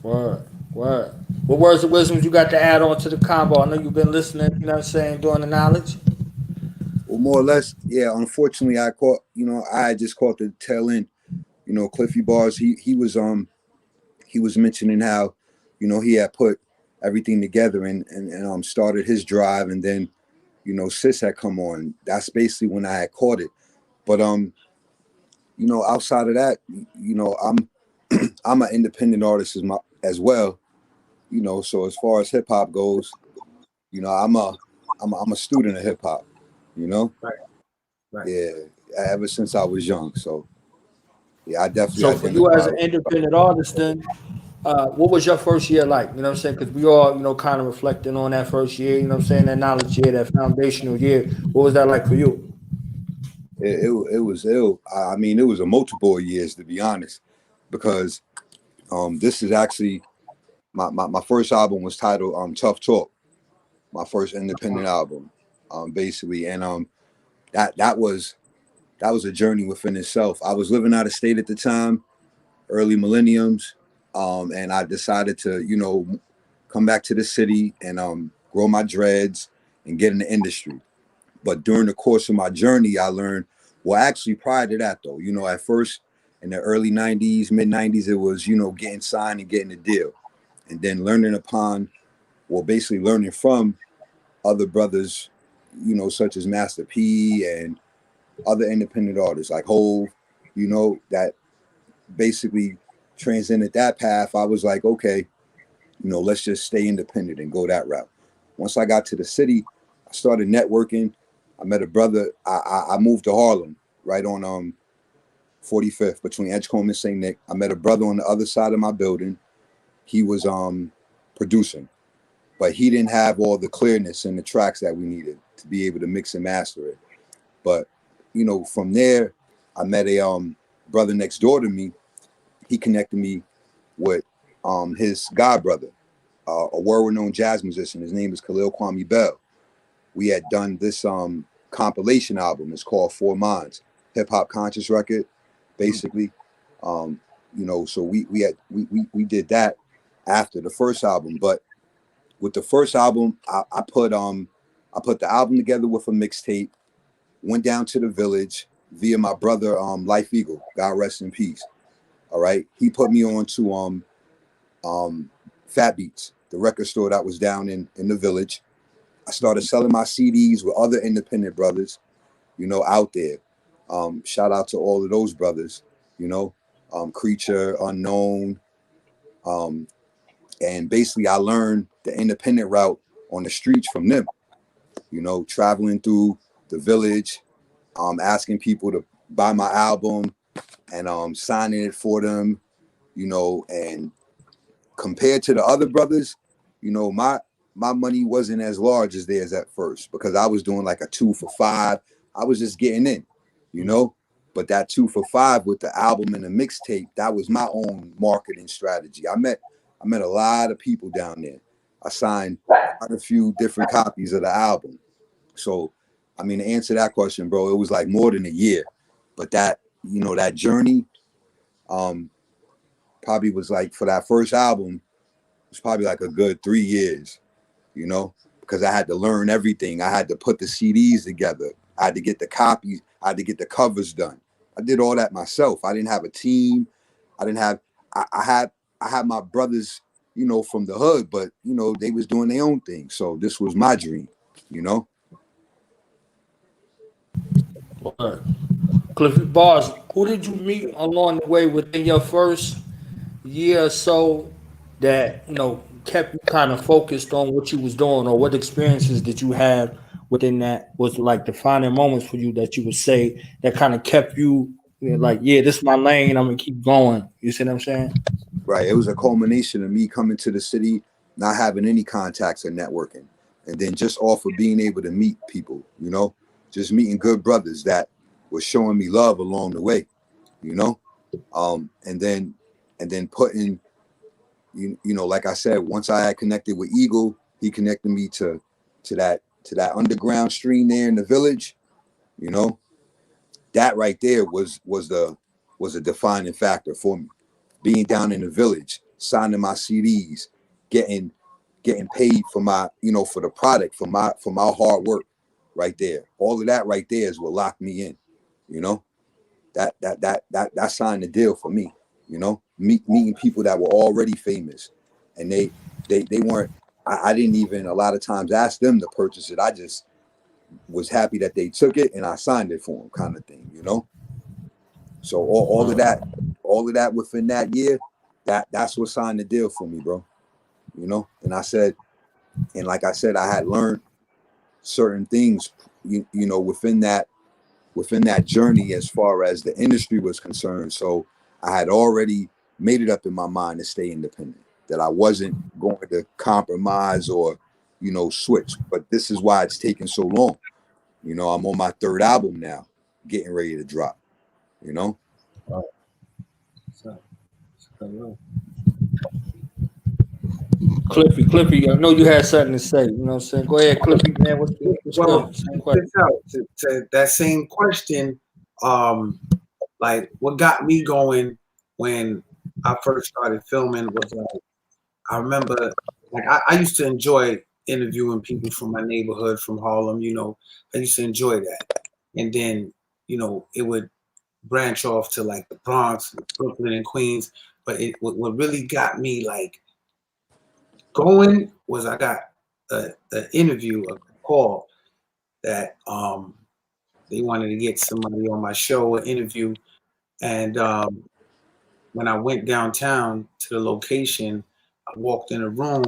Word. What words of wisdom you got to add on to the combo? I know you've been listening, you know what I'm saying, doing the knowledge. Well, more or less, yeah. Unfortunately, I had just caught the tail end. Cliffy Bars, he was mentioning how, he had put everything together and started his drive, and then, Sis had come on. That's basically when I had caught it. But outside of that, I'm I'm an independent artist as well. You know, so as far as hip hop goes, you know, I'm a student of hip hop. You know, Right. yeah, ever since I was young. So yeah, I definitely So for you as identify. an independent artist, then, what was your first year like? You know what I'm saying? Because we all, you know, kind of reflecting on that first year. You know what I'm saying? That knowledge year, that foundational year. What was that like for you? It was ill. I mean, it was a multiple years, to be honest, because this is actually my first album was titled Tough Talk, my first independent album, basically, and that was a journey within itself. I was living out of state at the time, early millenniums, and I decided to, you know, come back to the city and grow my dreads and get in the industry. But during the course of my journey, I learned, well, actually prior to that though, you know, at first in the early 90s, mid 90s, it was, you know, getting signed and getting a deal. And then basically learning from other brothers, you know, such as Master P and other independent artists like Hove, you know, that basically transcended that path. I was like, okay, you know, let's just stay independent and go that route. Once I got to the city, I started networking. I met a brother. I moved to Harlem, right on 45th between Edgecombe and St. Nick. I met a brother on the other side of my building. He was producing, but he didn't have all the clearness in the tracks that we needed to be able to mix and master it. But, you know, from there, I met a brother next door to me. He connected me with his godbrother, a world-renowned jazz musician. His name is Khalil Kwame Bell. We had done this compilation album. It's called Four Minds, hip hop conscious record, basically. You know, so we did that after the first album. But with the first album, I put the album together with a mixtape. Went down to the village via my brother Life Eagle, God rest in peace. All right, he put me on to Fat Beats, the record store that was down in the village. I started selling my CDs with other independent brothers, you know, out there. Shout out to all of those brothers, you know, Creature, Unknown. And basically I learned the independent route on the streets from them, you know, traveling through the village, asking people to buy my album and signing it for them, you know, and compared to the other brothers, you know, my money wasn't as large as theirs at first because I was doing like a 2 for $5. I was just getting in, you know, but that 2 for $5 with the album and the mixtape, that was my own marketing strategy. I met a lot of people down there. I signed quite a few different copies of the album. So, I mean, to answer that question, bro, it was like more than a year, but that, you know, that journey, probably was like for that first album, it was probably like a good 3 years, you know, because I had to learn everything. I had to put the CDs together. I had to get the copies. I had to get the covers done. I did all that myself. I didn't have a team. I had my brothers, you know, from the hood, but, you know, they was doing their own thing. So this was my dream, you know. Cliffy Bars, who did you meet along the way within your first year or so that, you know, kept you kind of focused on what you was doing, or what experiences did you have within that was like defining moments for you that you would say that kind of kept you, you know, like, yeah, this is my lane, I'm gonna keep going. You see what I'm saying? Right. It was a culmination of me coming to the city, not having any contacts or networking, and then just off of being able to meet people, you know, just meeting good brothers that were showing me love along the way, you know, and then putting, you know, like I said, once I had connected with Eagle, he connected me to that underground stream there in the village, you know. That right there was a defining factor for me. Being down in the village, signing my CDs, getting paid for my, you know, for the product, for my hard work, right there. All of that right there is what locked me in, you know. That signed the deal for me, you know. Meeting people that were already famous, and they weren't. I didn't even a lot of times ask them to purchase it. I just was happy that they took it and I signed it for them, kind of thing, you know. So all of that within that year, that's what signed the deal for me, bro. You know, and I said, and like I said, I had learned certain things, you know, within that journey as far as the industry was concerned. So I had already made it up in my mind to stay independent, that I wasn't going to compromise or, you know, switch. But this is why it's taken so long. You know, I'm on my third album now, getting ready to drop, you know? Cliffy, I know you had something to say. You know what I'm saying? Go ahead, Cliffy, man. What's Well, good? Same question. to that same question, like what got me going when I first started filming was like, I remember, like I used to enjoy interviewing people from my neighborhood, from Harlem. You know, I used to enjoy that, and then you know it would branch off to like the Bronx, Brooklyn, and Queens. But what really got me like going was I got an interview, a call that they wanted to get somebody on my show, an interview, and when I went downtown to the location, I walked in a room,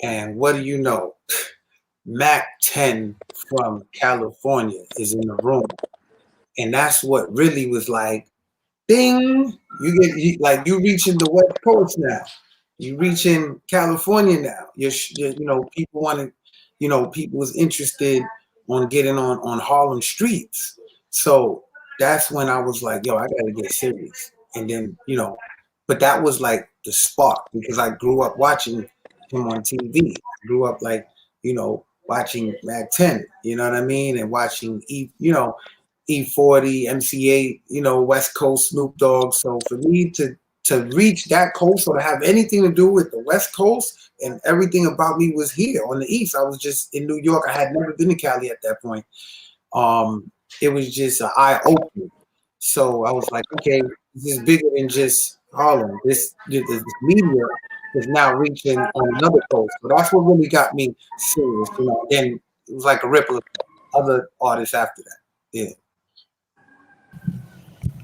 and what do you know? Mac 10 from California is in the room, and that's what really was like, ding! Like you reaching the West Coast now. You reaching California now. You know, people wanted, you know, people was interested on getting on Harlem streets. So that's when I was like, yo, I gotta get serious. And then, you know, but that was like the spark because I grew up watching him on TV. I grew up like, you know, watching Mac 10, you know what I mean? And watching you know, E40, MC8, you know, West Coast Snoop Dogg. So for me to reach that coast or to have anything to do with the West Coast and everything about me was here on the East. I was just in New York. I had never been to Cali at that point. It was just an eye opener. So I was like, okay, this is bigger than just Harlem. This media is now reaching on another coast. So that's what really got me serious. You know, then it was like a ripple of other artists after that. Yeah.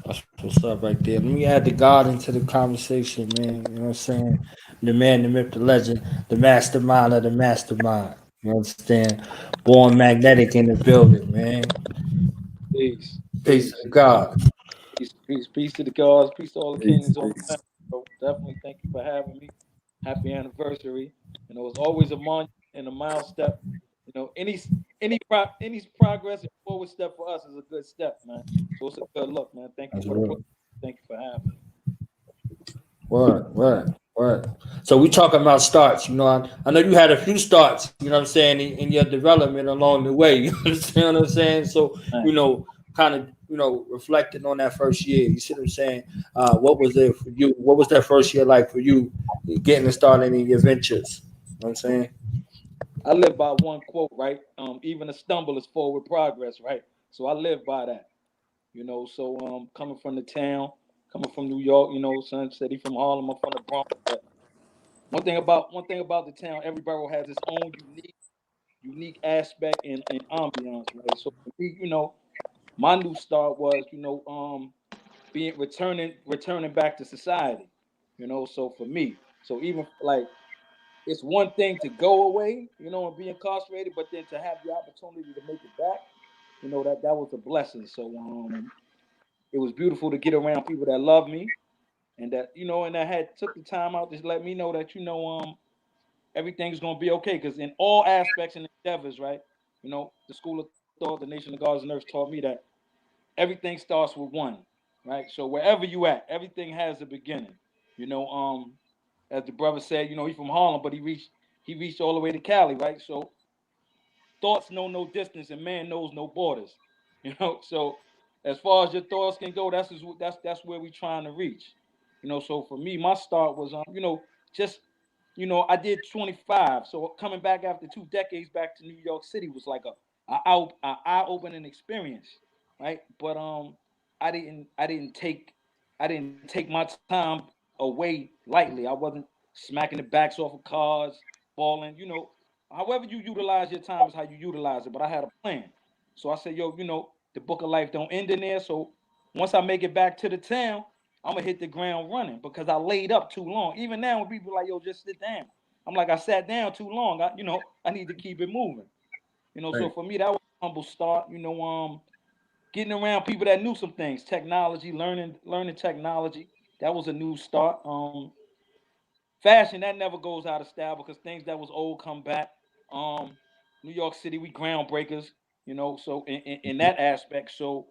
That's what's up right there. Let me add the God into the conversation, man. You know what I'm saying? The man, the myth, the legend, the mastermind of the mastermind. You understand? Born magnetic in the building, man. Peace. Peace to God. Peace to the gods. Peace to all the Peace, kings on the peace. planet. So definitely thank you for having me. Happy anniversary. You know, it's always a monument and a milestone. You know, any progress and forward step for us is a good step, man. So it's a good look, man. Thank you That's for the real. thank you for having me. Word. So we talking about starts. You know, I know you had a few starts. You know what I'm saying in your development along the way. You understand what I'm saying? So Man. you know, kind of reflecting on that first year. You see what I'm saying? What was it for you? What was that first year like for you, getting started in your ventures? You know what I'm saying? I live by one quote, right? Even a stumble is forward progress, right? So I live by that. You know, so coming from the town, coming from New York, you know, son said he from Harlem, I'm from the Bronx. But one thing about the town, every borough has its own unique aspect and ambiance, right? So for me, you know, my new start was, you know, being returning back to society. You know, so for me, so even like it's one thing to go away, you know, and be incarcerated, but then to have the opportunity to make it back, you know, that was a blessing. So it was beautiful to get around people that love me and that, you know, and that had took the time out to let me know that, you know, everything's gonna be okay. Because in all aspects and endeavors, right, you know, the school of thought, the nation of gods and earth taught me that everything starts with one, right? So wherever you at, everything has a beginning. You know, as the brother said, you know, he's from Harlem, but he reached all the way to Cali, right? So thoughts know no distance and man knows no borders. You know, so as far as your thoughts can go, that's where we trying to reach. You know, so for me, my start was you know, just you know, I did 25. So coming back after 2 decades back to New York City was like a eye opening experience, right? But I didn't take my time away lightly. I wasn't smacking the backs off of cars, falling, you know. However you utilize your time is how you utilize it. But I had a plan. So I said, yo, you know, the book of life don't end in there. So once I make it back to the town, I'm gonna hit the ground running because I laid up too long. Even now, when people are like, yo, just sit down, I'm like, I sat down too long. I need to keep it moving. So for me, that was a humble start. Getting around people that knew some things, technology, learning technology. That was a new start. Fashion, that never goes out of style because things that was old come back. New York City, we groundbreakers, so in that aspect. So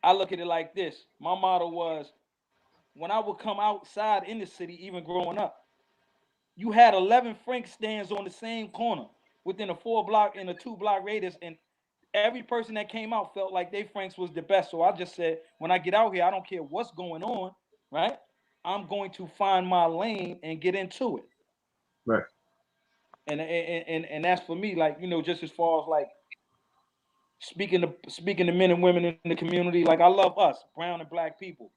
I look at it like this. My motto was, when I would come outside in the city, even growing up, you had 11 Frank stands on the same corner within a 4-block and a 2-block radius, and every person that came out felt like they Franks was the best. So I just said, when I get out here, I don't care what's going on, right? I'm going to find my lane and get into it. Right. And that's for me, like, just as far as like speaking to men and women in the community, like I love us, brown and black people.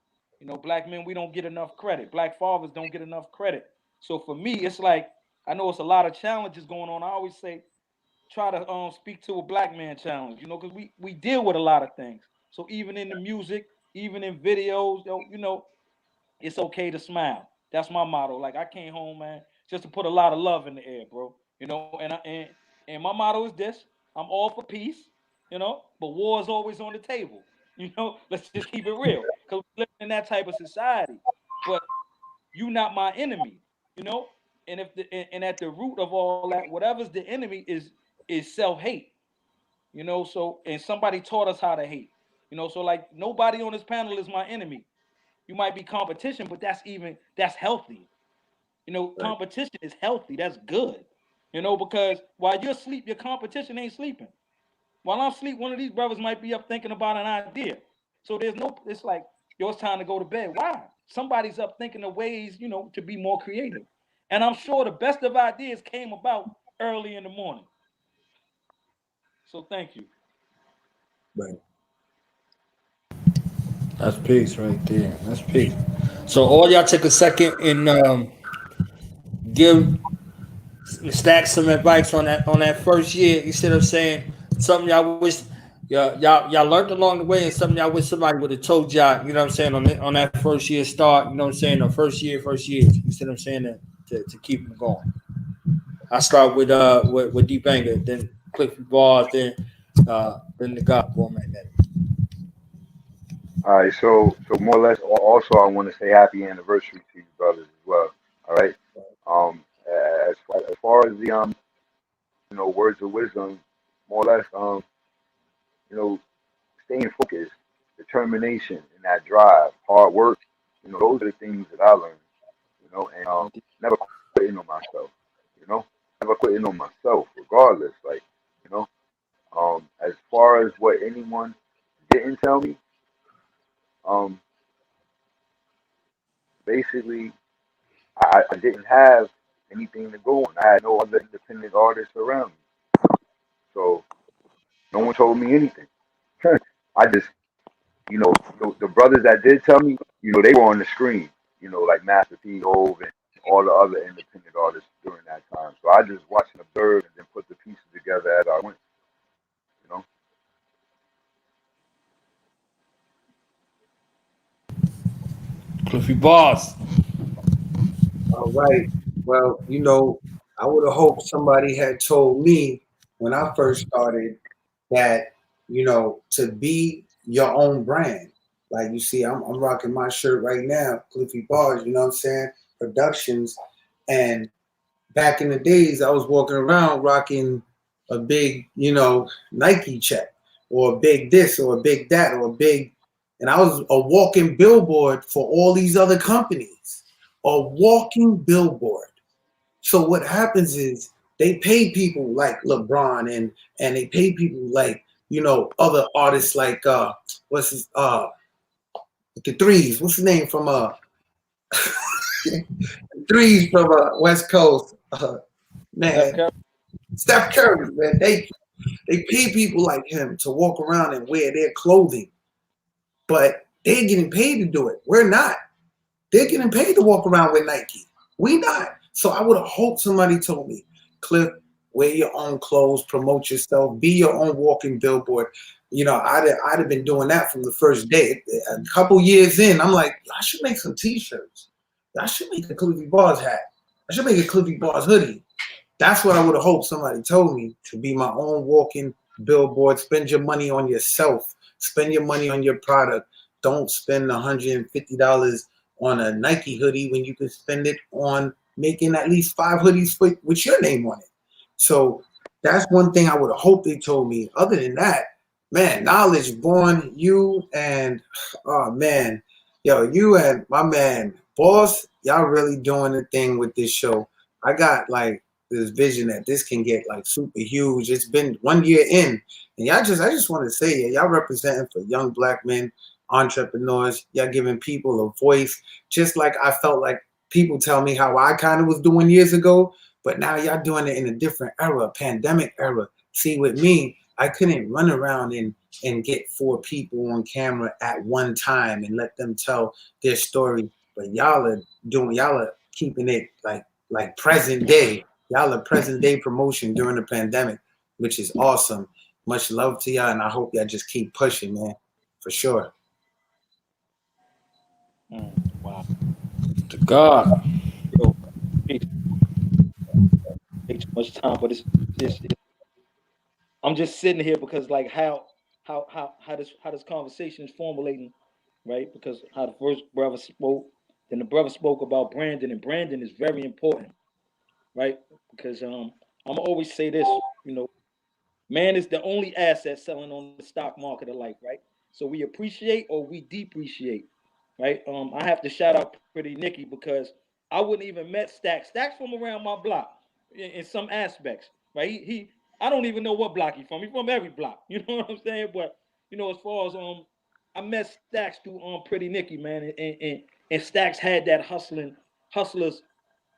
Black men, we don't get enough credit. Black fathers don't get enough credit. So for me, it's like, I know it's a lot of challenges going on. I always say, try to speak to a black man challenge, because we deal with a lot of things. So even in the music, even in videos, it's okay to smile. That's my motto. Like, I came home, man, just to put a lot of love in the air, bro. And my motto is this: I'm all for peace, but war is always on the table. Let's just keep it real, because we live in that type of society. But you not my enemy, And and at the root of all that, whatever's the enemy is self-hate, So, and somebody taught us how to hate, So like, nobody on this panel is my enemy. You might be competition, but that's healthy. Competition is healthy. That's good. Because while you're asleep, your competition ain't sleeping. While I'm asleep, one of these brothers might be up thinking about an idea. So it's like, yo, it's time to go to bed. Why? Somebody's up thinking of ways, to be more creative. And I'm sure the best of ideas came about early in the morning. So thank you. Right. That's peace right there. That's peace. So all y'all take a second and give Staxx some advice on that first year. You see what I'm saying? Something y'all wish y'all learned along the way, and something y'all wish somebody would have told y'all. You know what I'm saying, on that first year start. You know what I'm saying? The first year. You see what I'm saying? To keep them going. I start with Deep Anger, then Cliffy Bars, then the God format. All right, so more or less. Also, I want to say happy anniversary to you brothers as well. All right. As far as the words of wisdom, more or less, staying focused, determination, and that drive, hard work. Those are the things that I learned. And never quitting on myself. Never quitting on myself, regardless. Like, as far as what anyone didn't tell me, basically, I didn't have anything to go on. I had no other independent artists around me. So no one told me anything. I just, the brothers that did tell me, they were on the screen, like Master P, Hove, and all the other independent artists during that time. So I just watched and observed and then put the pieces together as I went, Cliffy Bars. All right. Well, I would have hoped somebody had told me when I first started that, to be your own brand. Like, you see, I'm rocking my shirt right now, Cliffy Bars, you know what I'm saying? Productions. And back in the days, I was walking around rocking a big, Nike check, or a big this, or a big that, or a big, and I was a walking billboard for all these other companies, a walking billboard. So what happens is they pay people like LeBron and they pay people like, other artists like the Threes. What's his name from Threes from West Coast? Man, Steph Curry, man. They pay people like him to walk around and wear their clothing, but they're getting paid to do it. We're not. They're getting paid to walk around with Nike. We not. So I would have hoped somebody told me, Cliff, wear your own clothes, promote yourself, be your own walking billboard. you know, I'd have been doing that from the first day. A couple years in, I'm like, I should make some T-shirts. I should make a Cliffy Bars hat. I should make a Cliffy Bars hoodie. That's what I would have hoped somebody told me, to be my own walking billboard. Spend your money on yourself. Spend your money on your product. Don't spend $150 on a Nike hoodie when you can spend it on making at least 5 hoodies with your name on it. So that's one thing I would have hoped they told me. Other than that, man, knowledge born, you and, oh man, yo, you and my man, Boss, y'all really doing the thing with this show. I got like this vision that this can get like super huge. It's been 1 year in, and I just want to say, y'all representing for young black men, entrepreneurs. Y'all giving people a voice, just like I felt like people tell me how I kind of was doing years ago, but now y'all doing it in a different era, pandemic era. See, with me, I couldn't run around and get 4 people on camera at one time and let them tell their story. But y'all are keeping it like present day. Y'all are present day promotion during the pandemic, which is awesome. Much love to y'all, and I hope y'all just keep pushing, man, for sure. Wow. To God. Yo, take too much time, but it's I'm just sitting here because like how this conversation is formulating, right? Because how the first brother spoke, then the brother spoke about branding, and branding is very important, right? Because I'm always say this, you know, man is the only asset selling on the stock market of life, right? So we appreciate or we depreciate, right? I have to shout out Pretty Nikki because I wouldn't even met Staxx. Staxx from around my block in some aspects, right? He I don't even know what block he's from. He's from every block, you know what I'm saying? But you know, as far as I met Staxx through Pretty Nikki, man, and Staxx had that hustler's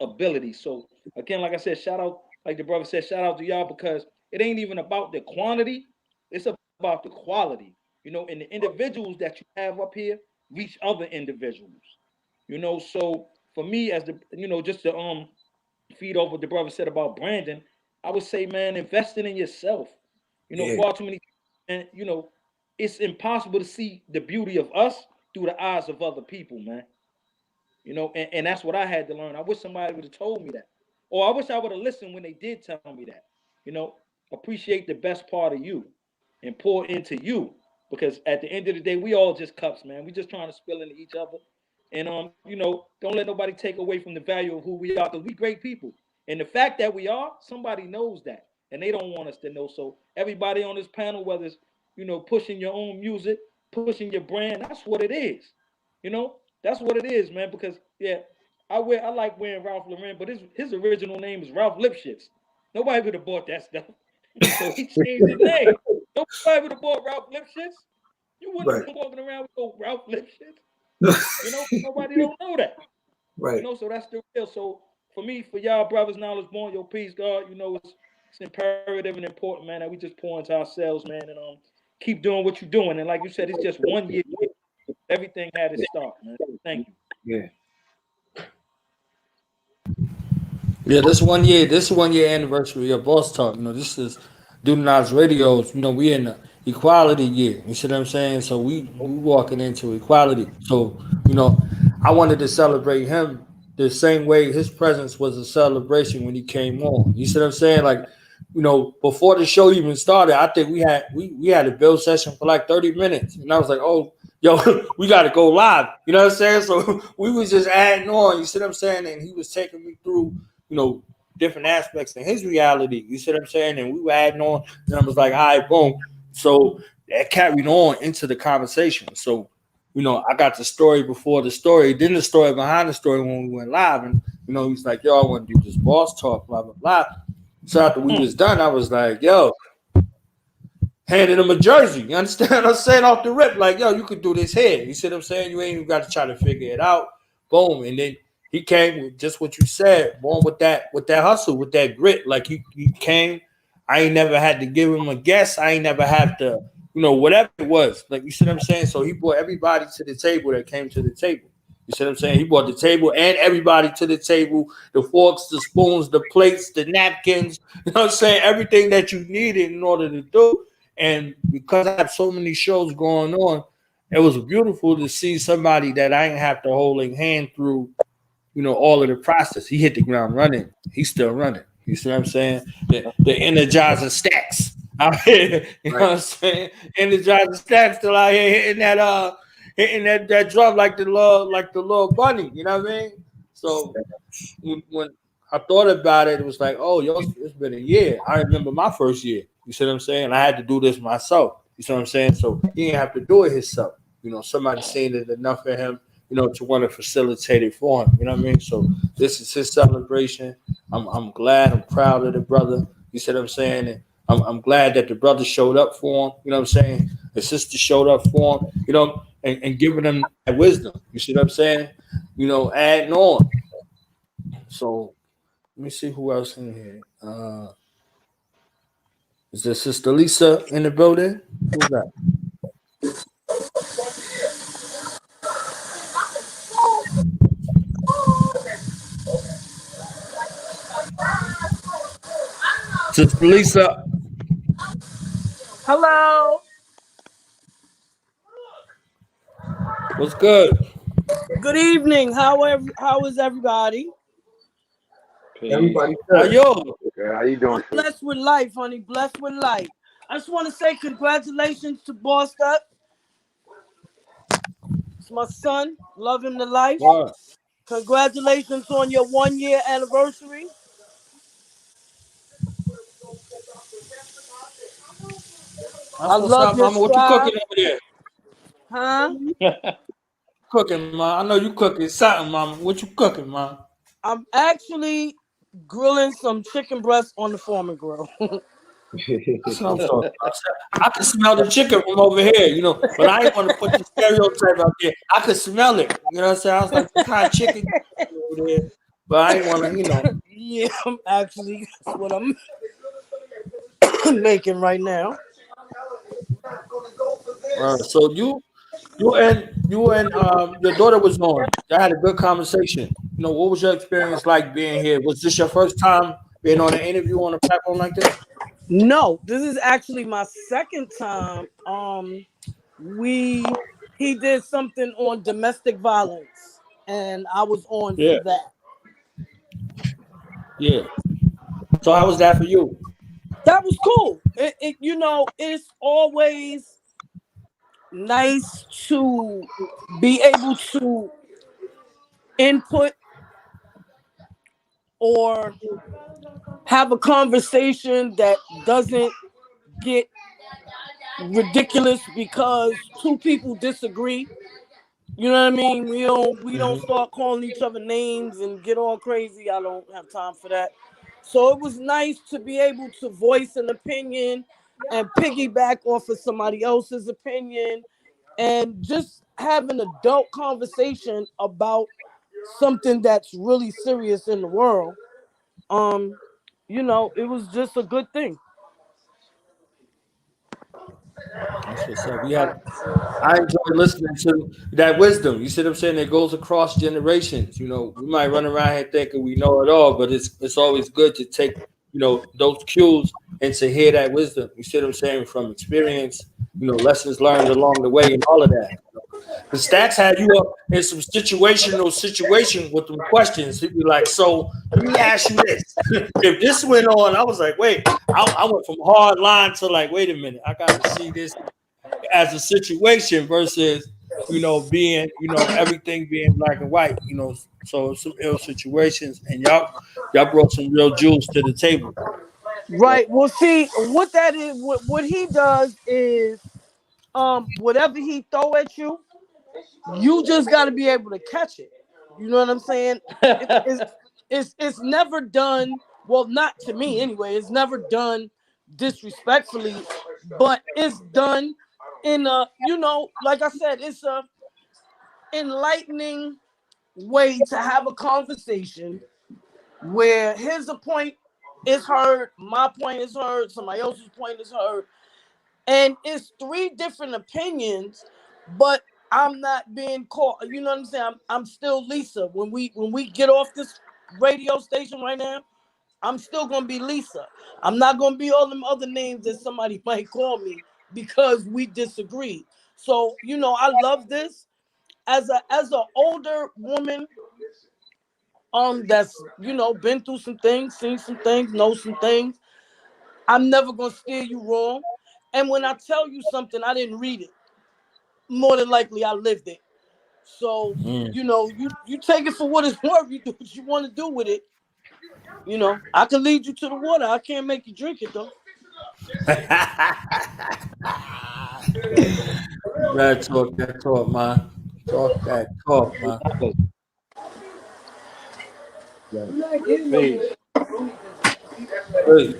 ability. So again, like I said, shout out, like the brother said, shout out to y'all because it ain't even about the quantity, it's about the quality. You know, and the individuals that you have up here reach other individuals. You know, so for me, as the just to feed off what the brother said about branding, I would say, man, investing in yourself. You know, far too many, and you know, it's impossible to see the beauty of us through the eyes of other people, man. You know, and that's what I had to learn. I wish somebody would have told me that, or I wish I would have listened when they did tell me that. You know, appreciate the best part of you and pour into you, because at the end of the day, we all just cups, man. We just trying to spill into each other, and you know, don't let nobody take away from the value of who we are, because we great people, and the fact that we are, somebody knows that, and they don't want us to know. So everybody on this panel, whether it's pushing your own music, pushing your brand, that's what it is. You know, that's what it is, man. Because I like wearing Ralph Lauren, but his original name is Ralph Lipschitz. Nobody would have bought that stuff. So he changed his name. Nobody would have bought Ralph Lipschitz. You wouldn't have been walking around with no Ralph Lipschitz. You know, nobody don't know that. Right. You know, so that's the real. So for me, for y'all brothers, knowledge born, your peace, God, you know, it's imperative and important, man, that we just pour into ourselves, man, and keep doing what you're doing. And like you said, it's just 1 year. Everything had its start, man. Thank you. Yeah. Yeah, this 1 year anniversary of Boss Talk. You know, this is Dudenaz Radios. You know, we in the equality year. You see what I'm saying? So we walking into equality. So, you know, I wanted to celebrate him the same way his presence was a celebration when he came on. You see what I'm saying? Like, you know, before the show even started, I think we had a build session for like 30 minutes. And I was like, oh, yo, we got to go live. You know what I'm saying? So we was just adding on. You see what I'm saying? And he was taking me through, you know, different aspects in his reality. You see what I'm saying? And we were adding on. And I was like, all right, boom. So that carried on into the conversation. So, you know, I got the story before the story, then the story behind the story when we went live. And, you know, he's like, yo, I want to do this Boss Talk, blah, blah, blah. So after we was done, I was like, yo, handed him a jersey. You understand what I'm saying? Off the rip, like, yo, you could do this here. You see what I'm saying? You ain't even got to try to figure it out. Boom. And then he came with just what you said, born with that hustle, with that grit. Like he came. I ain't never had to give him a guess. I ain't never had to, you know, whatever it was. Like, you see what I'm saying? So he brought everybody to the table that came to the table. You see what I'm saying? He brought the table and everybody to the table, the forks, the spoons, the plates, the napkins, you know what I'm saying? Everything that you needed in order to do. And because I have so many shows going on, it was beautiful to see somebody that I didn't have to hold a hand through, all of the process. He hit the ground running. He's still running. You see what I'm saying? The Energizer Staxx out here. You know what I'm saying? Energizer Staxx still out here hitting that drum like the little bunny. You know what I mean? So when I thought about it, it was like, oh, yo, it's been a year. I remember my first year. You see what I'm saying? I had to do this myself. You see what I'm saying? So he didn't have to do it himself. Somebody seen it enough in him, to want to facilitate it for him. You know what I mean? So this is his celebration. I'm glad. I'm proud of the brother. You see what I'm saying? And I'm glad that the brother showed up for him. You know what I'm saying? The sister showed up for him. And giving him that wisdom. You see what I'm saying? Adding on. So let me see who else in here. Is there Sister Lisa in the building? Who's that? Sister Lisa. Hello. What's good? Good evening. How is everybody? Everybody How good. you? How you doing? Blessed with life, honey. Blessed with life. I just want to say congratulations to BossedUp. It's my son. Love him to life. What? Congratulations on your 1-year anniversary. I What's love up, your mama? What you style. cooking over there? Huh? Cooking, ma. I know you cooking something, mama. What you cooking, ma? I'm actually grilling some chicken breast on the Foreman grill. That's what I'm talking about. I can smell the chicken from over here, but I didn't want to put the stereotype out there. I could smell it. You know what I'm saying? I was like, what kind of chicken over there? But I didn't want to, Yeah, that's what I'm making right now. So you and your daughter was on. I had a good conversation. What was your experience like being here? Was this your first time being on an interview on a platform like this? No, this is actually my second time. He did something on domestic violence, and I was on for that. Yeah. So how was that for you? That was cool. It's always nice to be able to input or have a conversation that doesn't get ridiculous because two people disagree. You know what I mean? We don't start calling each other names and get all crazy. I don't have time for that. So it was nice to be able to voice an opinion and piggyback off of somebody else's opinion and just have an adult conversation about something that's really serious in the world. It was just a good thing. That's what's up. I enjoy listening to that wisdom. You see what I'm saying? It goes across generations. We might run around here thinking we know it all, but it's always good to take, those cues and to hear that wisdom. You see what I'm saying? From experience, lessons learned along the way and all of that. The Staxx had you up in some situation with them questions. He'd be like, so let me ask you this. If this went on, I was like, wait, I went from hard line to like, wait a minute, I got to see this as a situation versus, being, everything being black and white, so some ill situations, and y'all brought some real jewels to the table. Right. Well, see, what that is, what he does is, whatever he throw at you, you just got to be able to catch it. You know what I'm saying? It's never done. Well, not to me anyway. It's never done disrespectfully, but it's done in a, like I said, it's a enlightening way to have a conversation where his point is heard, my point is heard, somebody else's point is heard, and it's three different opinions, but I'm not being caught. You know what I'm saying? I'm still Lisa. When we get off this radio station right now, I'm still gonna be Lisa. I'm not gonna be all them other names that somebody might call me. because we disagreed. So, you know, I love this as a older woman that's, you know, been through some things, seen some things, know some things. I'm never gonna steer you wrong. And when I tell you something, I didn't read it. More than likely I lived it. So, you know, you take it for what it's worth. You do what you want to do with it. You know, I can lead you to the water. I can't make you drink it though. Man, talk that talk, man. Talk that talk, man. Peace. Hey,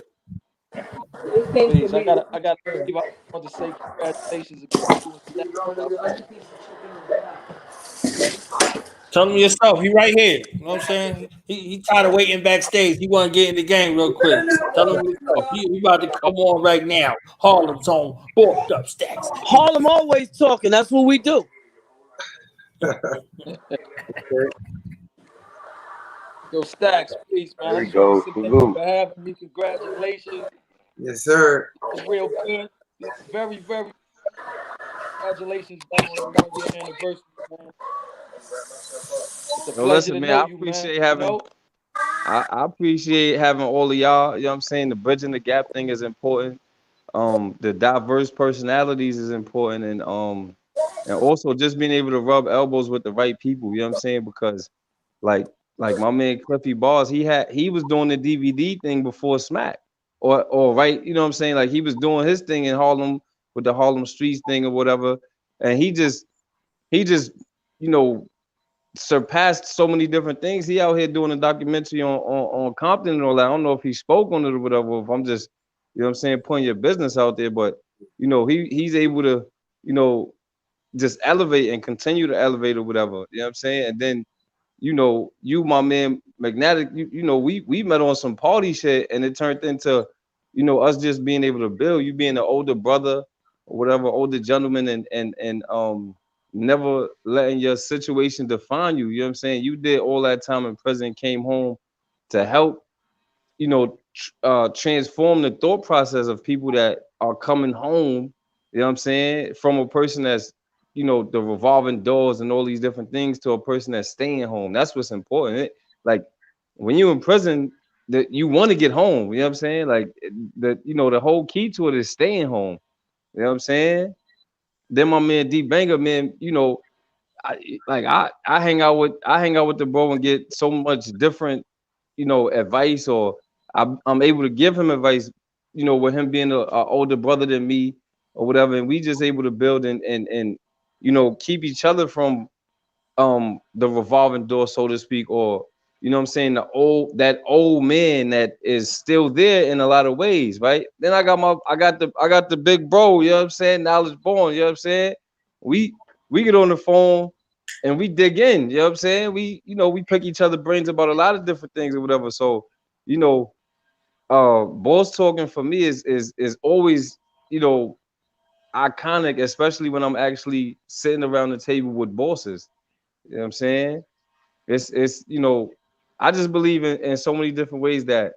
Peace. I gotta leave. I want to say congratulations again to you and Stack. tell him yourself. He right here. You know what I'm saying? He tired of waiting backstage. He want to get in the game real quick. Tell him yourself. He about to come on right now. Harlem's on BossedUp Staxx. Harlem always talking. That's what we do. Yo, Stacks, peace, man. There I you just want to go. say Salute. for having me, congratulations. Yes, sir. It's real good. Very, very congratulations back on the 1 year anniversary, man. It's a Yo, pleasure listen, to man, know I you, man. appreciate You having know? I appreciate having all of y'all. You know what I'm saying? The bridging the gap thing is important. The diverse personalities is important, and also just being able to rub elbows with the right people. You know what I'm saying? Because like like my man Cliffy Bars, he was doing the DVD thing before Smack, or right. You know what I'm saying? Like he was doing his thing in Harlem with the Harlem Streets thing or whatever, and he just you know surpassed so many different things. He out here doing a documentary on Compton and all that. I don't know if he spoke on it or whatever. If I'm just, you know what I'm saying, putting your business out there, but you know, he's able to, you know, just elevate and continue to elevate or whatever. You know what I'm saying? And then, you know, you, my man Magnetic, you know, we met on some party shit and it turned into, you know, us just being able to build, you being an older brother or whatever, older gentleman and never letting your situation define you. You know what I'm saying? You did all that time in prison, came home to help, you know, transform the thought process of people that are coming home, you know what I'm saying, from a person that's, you know, the revolving doors and all these different things to a person that's staying home. That's what's important. Like when you're in prison, that you want to get home, you know what I'm saying? Like the, you know, the whole key to it is staying home. You know what I'm saying? Then my man D Banger, man, you know, I hang out with the bro and get so much different, you know, advice, or I'm able to give him advice, you know, with him being a older brother than me or whatever, and we just able to build and you know keep each other from the revolving door, so to speak, or you know what I'm saying, that old man that is still there in a lot of ways, right? Then I got the big bro, you know what I'm saying, knowledge born, you know what I'm saying? We we get on the phone and we dig in, you know what I'm saying? We, you know, we pick each other brains about a lot of different things or whatever. So, you know, boss talking for me is always, you know, iconic, especially when I'm actually sitting around the table with bosses. You know what I'm saying? It's you know, I just believe in so many different ways that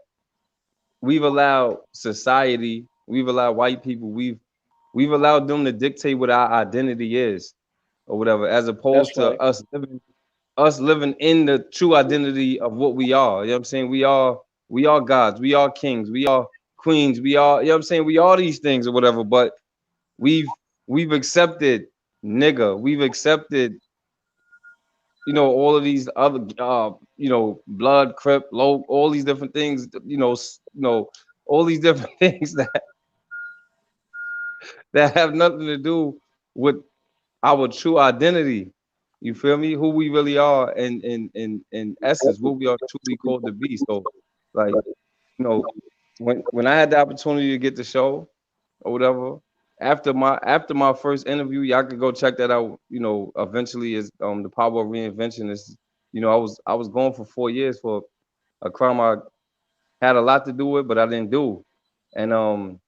we've allowed society, we've allowed white people, we've allowed them to dictate what our identity is or whatever, as opposed That's to right. us living in the true identity of what we are. You know what I'm saying? We are gods, we are kings, we are queens, we are, you know what I'm saying? We are these things or whatever, but we've we've accepted nigga, we've accepted, you know, all of these other you know, blood, crip, low, all these different things, you know, all these different things that have nothing to do with our true identity. You feel me? Who we really are, and in essence, what we are truly called to be. So, like, you know, when I had the opportunity to get the show or whatever, after my first interview, y'all could go check that out. You know, eventually is the power of reinvention is. You know, I was gone for 4 years for a crime I had a lot to do with, but I didn't do, and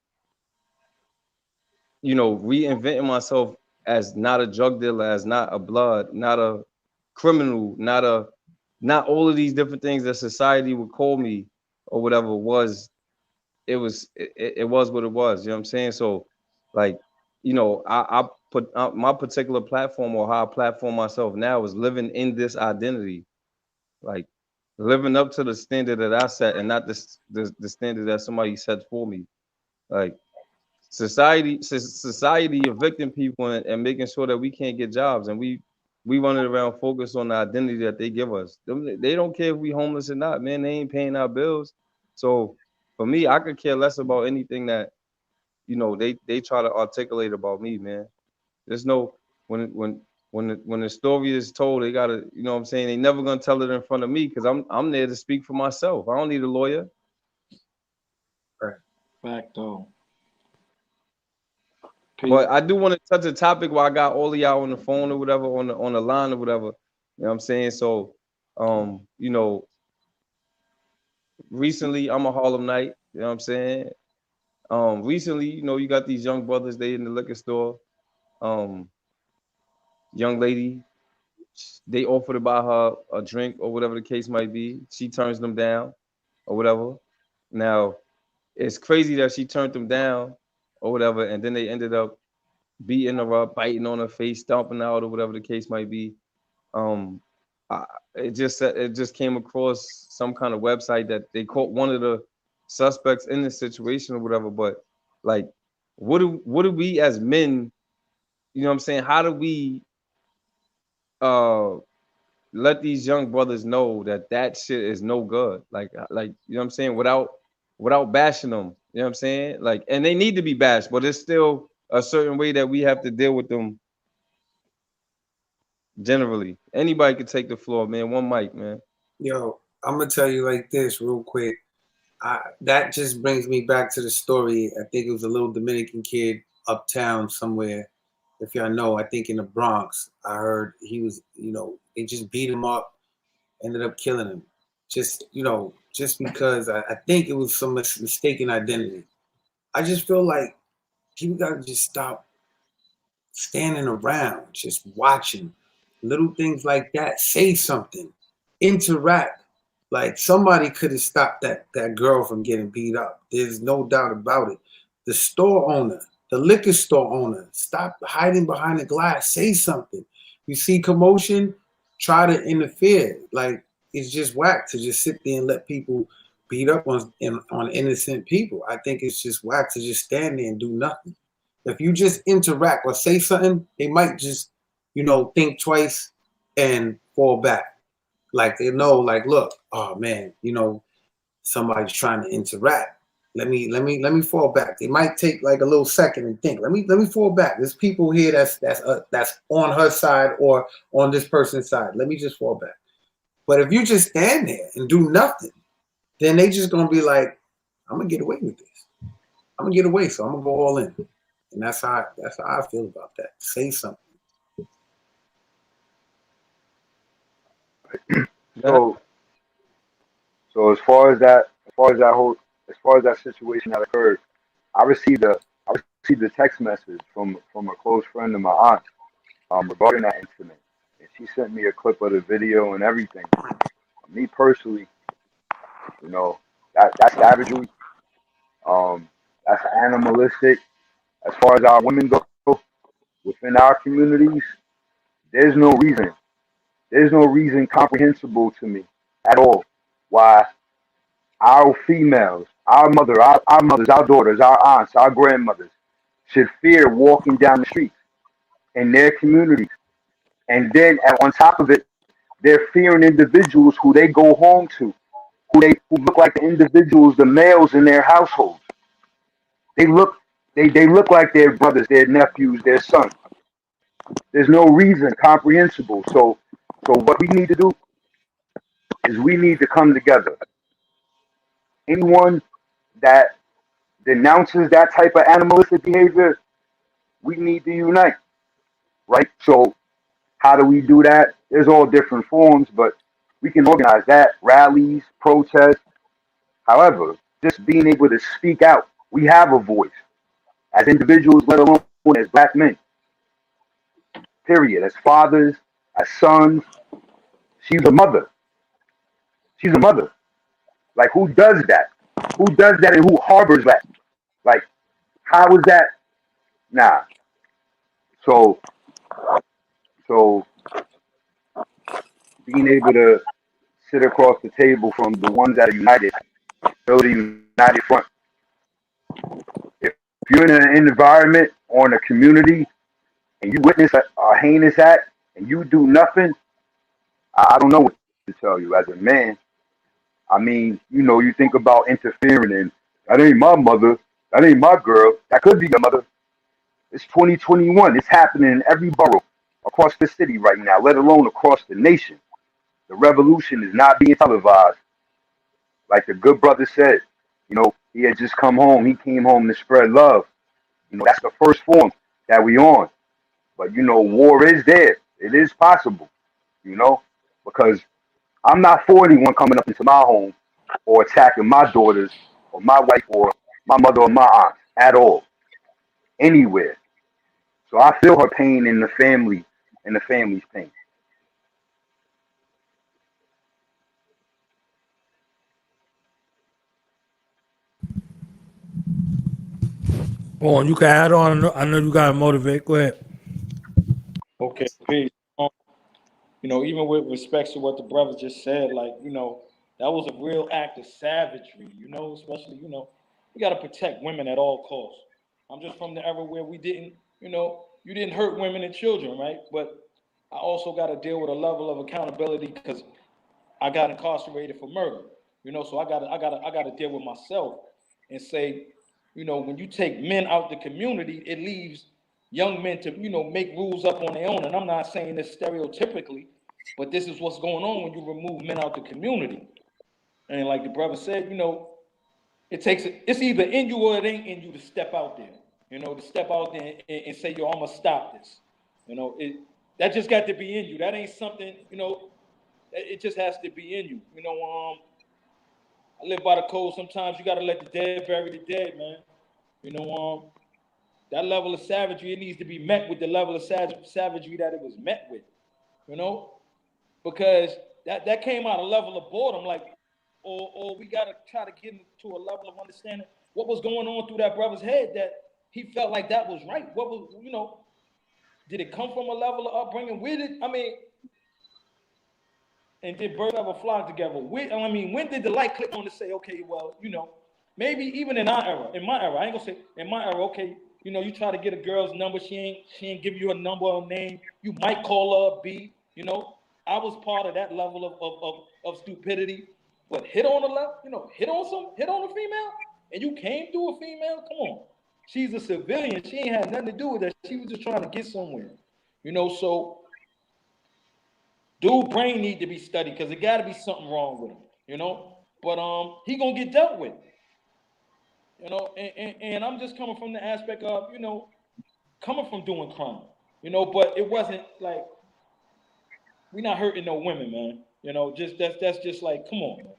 you know, reinventing myself as not a drug dealer, as not a blood, not a criminal, not all of these different things that society would call me or whatever, was it was what it was, you know what I'm saying? So like you know, I put my particular platform, or how I platform myself now, is living in this identity, like living up to the standard that I set, and not the standard that somebody sets for me. Like society evicting people, and making sure that we can't get jobs, and we running around focused on the identity that they give us. They don't care if we homeless or not, man. They ain't paying our bills. So for me, I could care less about anything that, you know, they try to articulate about me, man. There's no, when the story is told, they gotta, you know what I'm saying, they never gonna tell it in front of me, because I'm there to speak for myself. I don't need a lawyer. Right. Fact though. But I do want to touch a topic while I got all of y'all on the phone or whatever, on the line or whatever. You know what I'm saying? So you know, recently I'm a Harlem night, you know what I'm saying? Recently, you know, you got these young brothers, they in the liquor store. Young lady, they offer to buy her a drink or whatever the case might be. She turns them down or whatever. Now, it's crazy that she turned them down or whatever, and then they ended up beating her up, biting on her face, stomping out, or whatever the case might be. Um, it just came across some kind of website that they caught one of the suspects in this situation or whatever. But like, what do we as men, you know what I'm saying? How do we let these young brothers know that shit is no good? Like you know what I'm saying? Without bashing them, you know what I'm saying? Like, and they need to be bashed, but it's still a certain way that we have to deal with them. Generally, anybody could take the floor, man. One mic, man. Yo, I'm gonna tell you like this real quick. That just brings me back to the story. I think it was a little Dominican kid uptown somewhere. If y'all know, I think in the Bronx. I heard he was, you know, they just beat him up, ended up killing him. Just, you know, just because I think it was some mistaken identity. I just feel like people gotta just stop standing around, just watching little things like that. Say something, interact. Like somebody could have stopped that girl from getting beat up. There's no doubt about it. The store owner, the liquor store owner, stop hiding behind the glass. Say something. You see commotion, try to interfere. Like it's just whack to just sit there and let people beat up on innocent people. I think it's just whack to just stand there and do nothing. If you just interact or say something, they might just, you know, think twice and fall back. Like they know, like, look, oh man, you know, somebody's trying to interact. Let me fall back. They might take like a little second and think. Let me fall back. There's people here that's on her side or on this person's side. Let me just fall back. But if you just stand there and do nothing, then they just gonna be like, I'm gonna get away with this. I'm gonna get away, so I'm gonna go all in. And that's how I feel about that. Say something. So as far as that situation that occurred, I received a text message from a close friend of my aunt regarding that incident, and she sent me a clip of the video and everything. Me personally, you know, that's savagery. That's animalistic. As far as our women go within our communities, there's no reason comprehensible to me at all why our females, our mothers, our daughters, our aunts, our grandmothers should fear walking down the streets in their communities. And then on top of it, they're fearing individuals who they go home to, who look like the individuals, the males in their households. They look like their brothers, their nephews, their sons. There's no reason comprehensible. So what we need to do is we need to come together. Anyone that denounces that type of animalistic behavior, we need to unite, right? So how do we do that? There's all different forms, but we can organize that, rallies, protests. However, just being able to speak out, we have a voice as individuals, let alone as black men, period. As fathers, as sons. She's a mother. She's a mother. Like, who does that? Who does that and who harbors that? Like, how is that? Nah. So, so being able to sit across the table from the ones that are united, build a united front. If you're in an environment or in a community and you witness a heinous act and you do nothing, I don't know what to tell you as a man. I mean, you think about interfering and that ain't my mother, that ain't my girl, that could be your mother. It's 2021. It's happening in every borough across the city right now, let alone across the nation. The revolution is not being televised. Like the good brother said, he had just come home. He came home to spread love. That's the first form that we on. But war is there. It is possible, because I'm not for anyone coming up into my home or attacking my daughters or my wife or my mother or my aunt at all, anywhere. So I feel her pain in the family and the family's pain. Oh, you can add on. I know you got to motivate. Go ahead. Okay, peace. Even with respect to what the brother just said, like, that was a real act of savagery, especially, we got to protect women at all costs. I'm just from the era where we didn't, you didn't hurt women and children, right? But I also got to deal with a level of accountability because I got incarcerated for murder, so I got to deal with myself and say, when you take men out the community, it leaves young men to, make rules up on their own. And I'm not saying this stereotypically, but this is what's going on when you remove men out the community. And like the brother said, it's either in you or it ain't in you to step out there, to step out there and say, yo, I'm gonna stop this. That just got to be in you. That ain't something, it just has to be in you. I live by the code. Sometimes you gotta let the dead bury the dead, man. That level of savagery, it needs to be met with the level of savagery that it was met with, because that came out a level of boredom, like, or we gotta try to get into a level of understanding what was going on through that brother's head that he felt like that was right. What was, did it come from a level of upbringing? Where did, and did birds ever flock together? When did the light click on to say, okay, well, maybe even in my era, I ain't gonna say in my era, okay, you try to get a girl's number, she ain't give you a number or a name, you might call her a B, I was part of that level of stupidity, but hit on hit on a female, and you came through a female, come on. She's a civilian, she ain't had nothing to do with that, she was just trying to get somewhere, so dude brain need to be studied because it got to be something wrong with him, but he gonna get dealt with, and I'm just coming from the aspect of, coming from doing crime, but it wasn't like, we not hurting no women, man, just that's just like, come on, man.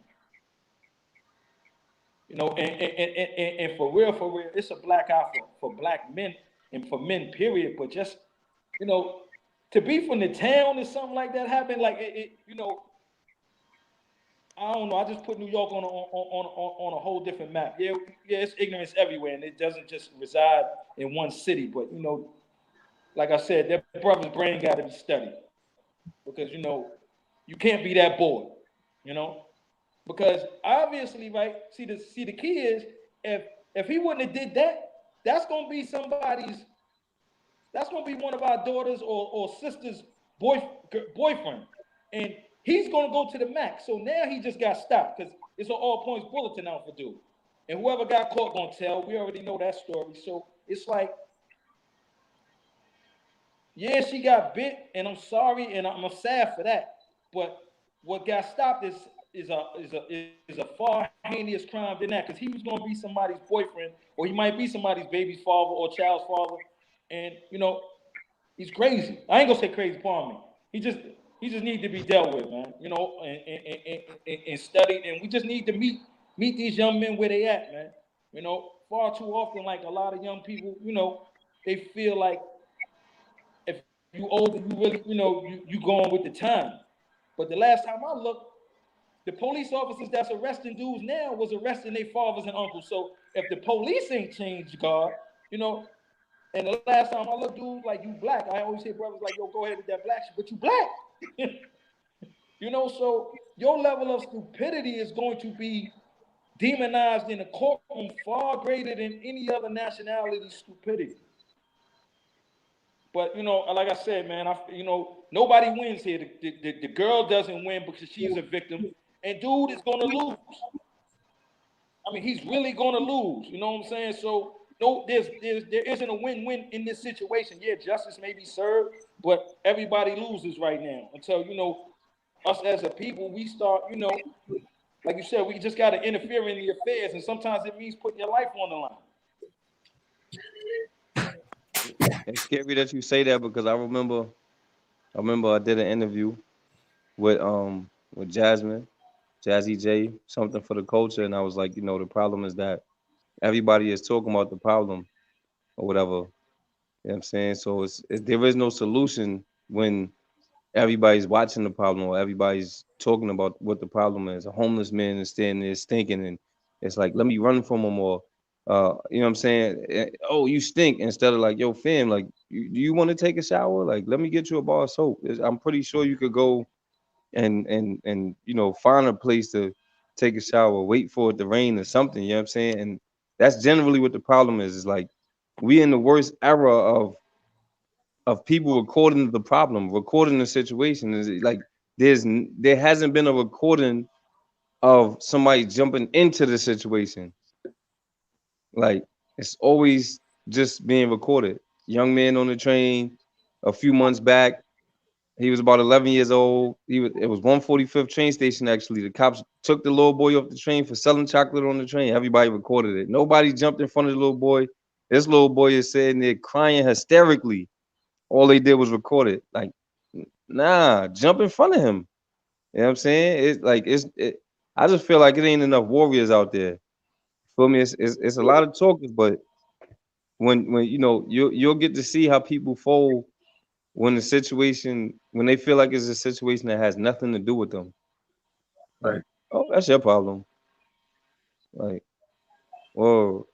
And for real, it's a black eye for black men and for men, period. But just, to be from the town and something like that happened, like I don't know. I just put New York on a whole different map. Yeah, it's ignorance everywhere, and it doesn't just reside in one city. But like I said, that brother's brain got to be studied because you can't be that bored, because obviously, right? See the key is if he wouldn't have did that, that's gonna be one of our daughters or sisters' boyfriend, and he's gonna go to the max. So now he just got stopped because it's an all points bulletin out for dude, and whoever got caught gonna tell. We already know that story. So it's like, yeah, she got bit, and I'm sorry, and I'm sad for that. But what got stopped is a far heinous crime than that, because he was gonna be somebody's boyfriend, or he might be somebody's baby's father or child's father, and he's crazy. I ain't gonna say crazy, pardon me. He just needs to be dealt with, man. And studied, and we just need to meet these young men where they at, man. Far too often, like a lot of young people, they feel like if you older, you really, you going with the time. But the last time I looked, the police officers that's arresting dudes now was arresting their fathers and uncles. So if the police ain't changed, God, And the last time I looked, dude, like, you black. I always hear brothers like, yo, go ahead with that black shit, but you black. You know, so your level of stupidity is going to be demonized in a courtroom far greater than any other nationality's stupidity. But, you know, like I said, man, nobody wins here. The girl doesn't win because she's a victim, and dude is going to lose. I mean, he's really going to lose. You know what I'm saying? So, no, there isn't a win-win in this situation. Yeah, justice may be served, but everybody loses right now until, you know, us as a people, we start, you know, like you said, we just got to interfere in the affairs, and sometimes it means putting your life on the line. It's scary that you say that because I remember I did an interview with Jasmine, Jazzy J, something for the culture, and I was like, you know, the problem is that everybody is talking about the problem or whatever. You know what I'm saying? So there is no solution when everybody's watching the problem or everybody's talking about what the problem is. A homeless man is standing there stinking, and it's like, let me run from him, or you know what I'm saying? Oh, you stink, instead of like, yo, fam, like, do you want to take a shower? Like, let me get you a bar of soap. I'm pretty sure you could go and you know, find a place to take a shower, wait for it to rain or something, you know what I'm saying? And that's generally what the problem is like, we in the worst era of people recording the problem, recording the situation. Is like there hasn't been a recording of somebody jumping into the situation. Like, it's always just being recorded. Young man on the train a few months back. He was about 11 years old. It was 145th train station, actually. The cops took the little boy off the train for selling chocolate on the train. Everybody recorded it. Nobody jumped in front of the little boy. This little boy is sitting there crying hysterically. All they did was record it. Like, nah, jump in front of him. You know what I'm saying? It's like I just feel like it ain't enough warriors out there. Feel me? It's a lot of talkers, but when you know, you'll get to see how people fold when they feel like it's a situation that has nothing to do with them. Like, oh, that's your problem. Like, whoa.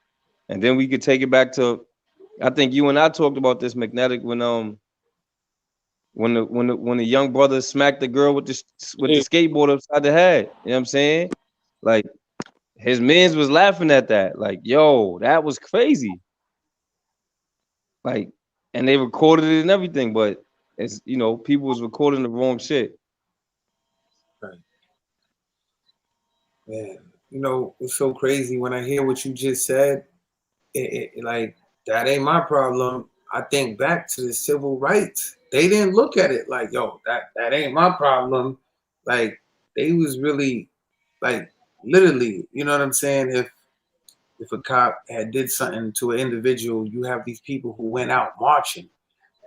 And then we could take it back to, I think you and I talked about this, Magnetic, when the young brother smacked the girl with the skateboard upside the head. You know what I'm saying? Like, his mans was laughing at that. Like, yo, that was crazy. Like, and they recorded it and everything, but it's, you know, people was recording the wrong shit. Right. Man, you know, it's so crazy when I hear what you just said. Like, that ain't my problem. I think back to the civil rights. They didn't look at it like, yo, that ain't my problem. Like, they was really, like, literally, you know what I'm saying? If a cop had did something to an individual, you have these people who went out marching.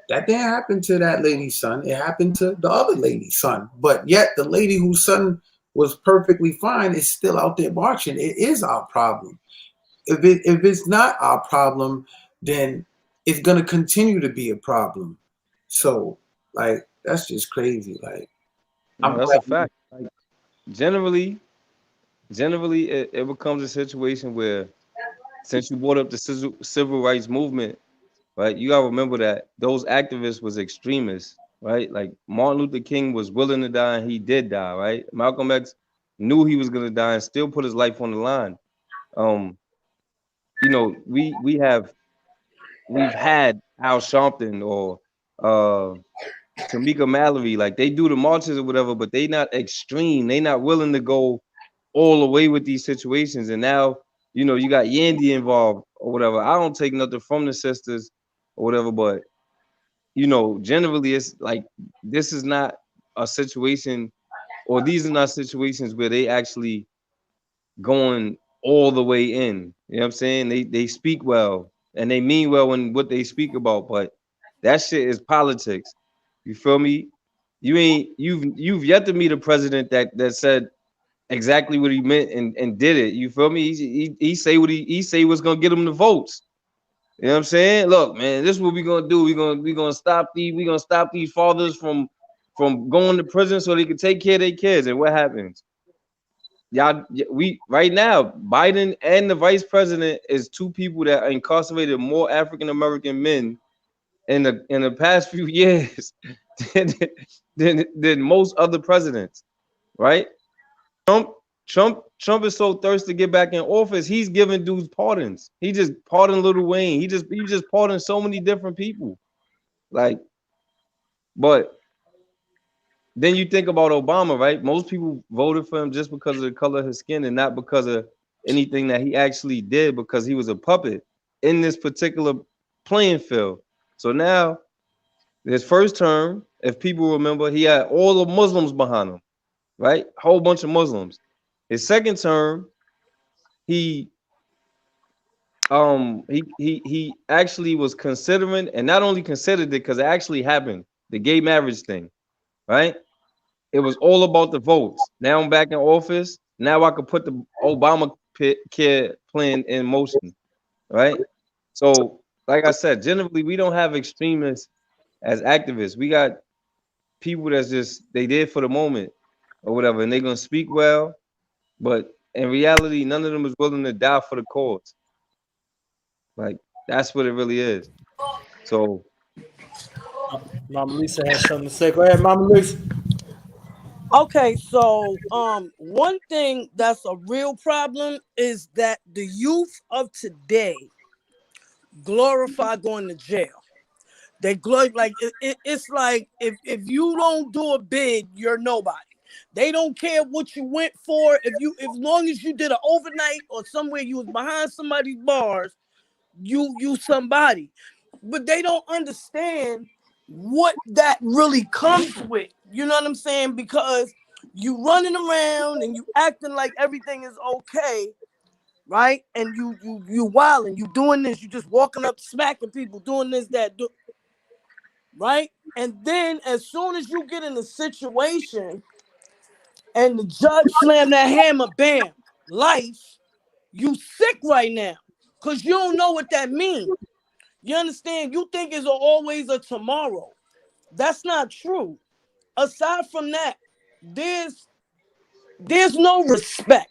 That didn't happen to that lady's son. It happened to the other lady's son. But yet the lady whose son was perfectly fine is still out there marching. It is our problem. If it's not our problem, then it's gonna continue to be a problem. So, like, that's just crazy. Like, No, that's a fact. Like, generally it becomes a situation where, since you brought up the civil rights movement, right? You gotta remember that those activists was extremists, right? Like, Martin Luther King was willing to die and he did die, right? Malcolm X knew he was gonna die and still put his life on the line. You know, we've had Al Sharpton or Tamika Mallory, like, they do the marches or whatever, but they not extreme. They not willing to go all the way with these situations. And now, you know, you got Yandy involved or whatever. I don't take nothing from the sisters or whatever, but, you know, generally it's like, this is not a situation, or these are not situations where they actually going all the way in. You know what I'm saying? They speak well and they mean well in what they speak about, but that shit is politics. You feel me? You've yet to meet a president that said exactly what he meant and did it. You feel me? He say what he say what's gonna get him the votes. You know what I'm saying? Look, man, this is what we're gonna do. We're gonna stop these fathers from going to prison so they can take care of their kids. And what happens? we right now, Biden and the vice president is two people that incarcerated more African American men in the past few years than, than most other presidents, right? Trump is so thirsty to get back in office. He's giving dudes pardons. He just pardoned Lil Wayne. He just pardoned so many different people. Like, but then you think about Obama, right? Most people voted for him just because of the color of his skin and not because of anything that he actually did, because he was a puppet in this particular playing field. So now, his first term, if people remember, he had all the Muslims behind him, right? A whole bunch of Muslims. His second term, he actually was considering, and not only considered it because it actually happened, the gay marriage thing, right? It was all about the votes. Now I'm back in office. Now I could put the Obama care plan in motion, right? So, like I said, generally we don't have extremists as activists. We got people that's just they did for the moment or whatever, and they're gonna speak well, but in reality, none of them is willing to die for the cause. Like that's what it really is. So, Mama Lisa has something to say. Go ahead, Mama Lisa. Okay, so one thing that's a real problem is that the youth of today glorify going to jail. They like it's like if you don't do a bid, you're nobody. They don't care what you went for. If long as you did an overnight or somewhere you was behind somebody's bars, you somebody. But they don't understand what that really comes with. You know what I'm saying? Because you running around and you acting like everything is okay, right? And you wilding, you doing this, you just walking up smacking people, doing this, that, right? And then as soon as you get in a situation and the judge slam that hammer, bam, life, you sick right now because you don't know what that means. You understand? You think it's always a tomorrow. That's not true. Aside from that, there's no respect.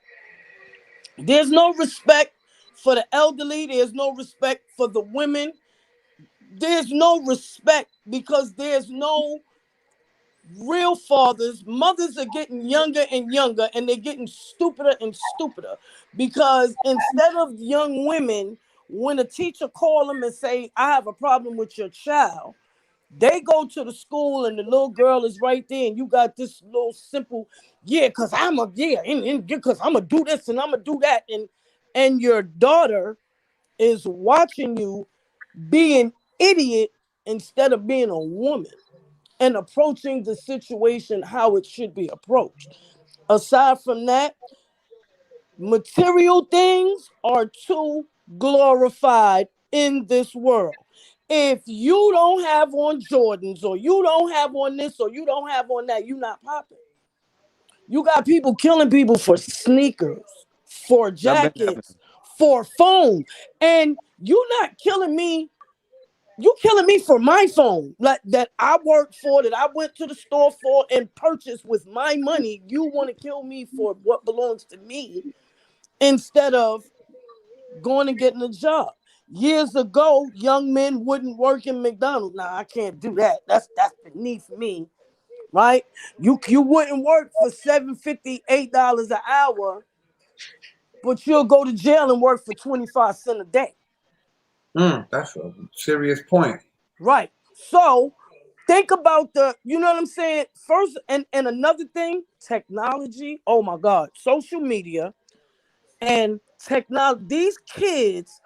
There's no respect for the elderly. There's no respect for the women. There's no respect because there's no real fathers. Mothers are getting younger and younger, and they're getting stupider and stupider because instead of young women, when a teacher call them and say, I have a problem with your child, they go to the school and the little girl is right there, and you got this little simple, because I'm gonna do this and I'm gonna do that, and your daughter is watching you be an idiot instead of being a woman and approaching the situation how it should be approached. Aside from that, material things are too glorified in this world. If you don't have on Jordans or you don't have on this or you don't have on that, you're not popping. You got people killing people for sneakers, for jackets, for phone. And you're not killing me. You killing me for my phone, like that I worked for, that I went to the store for and purchased with my money. You want to kill me for what belongs to me instead of going and getting a job. Years ago, young men wouldn't work in McDonald's. Nah, I can't do that. That's beneath me, right? You wouldn't work for $7.50, $8 an hour, but you'll go to jail and work for 25 cents a day. That's a serious point. Right. So think about you know what I'm saying? First, and another thing, technology. Oh my God, social media and technology. These kids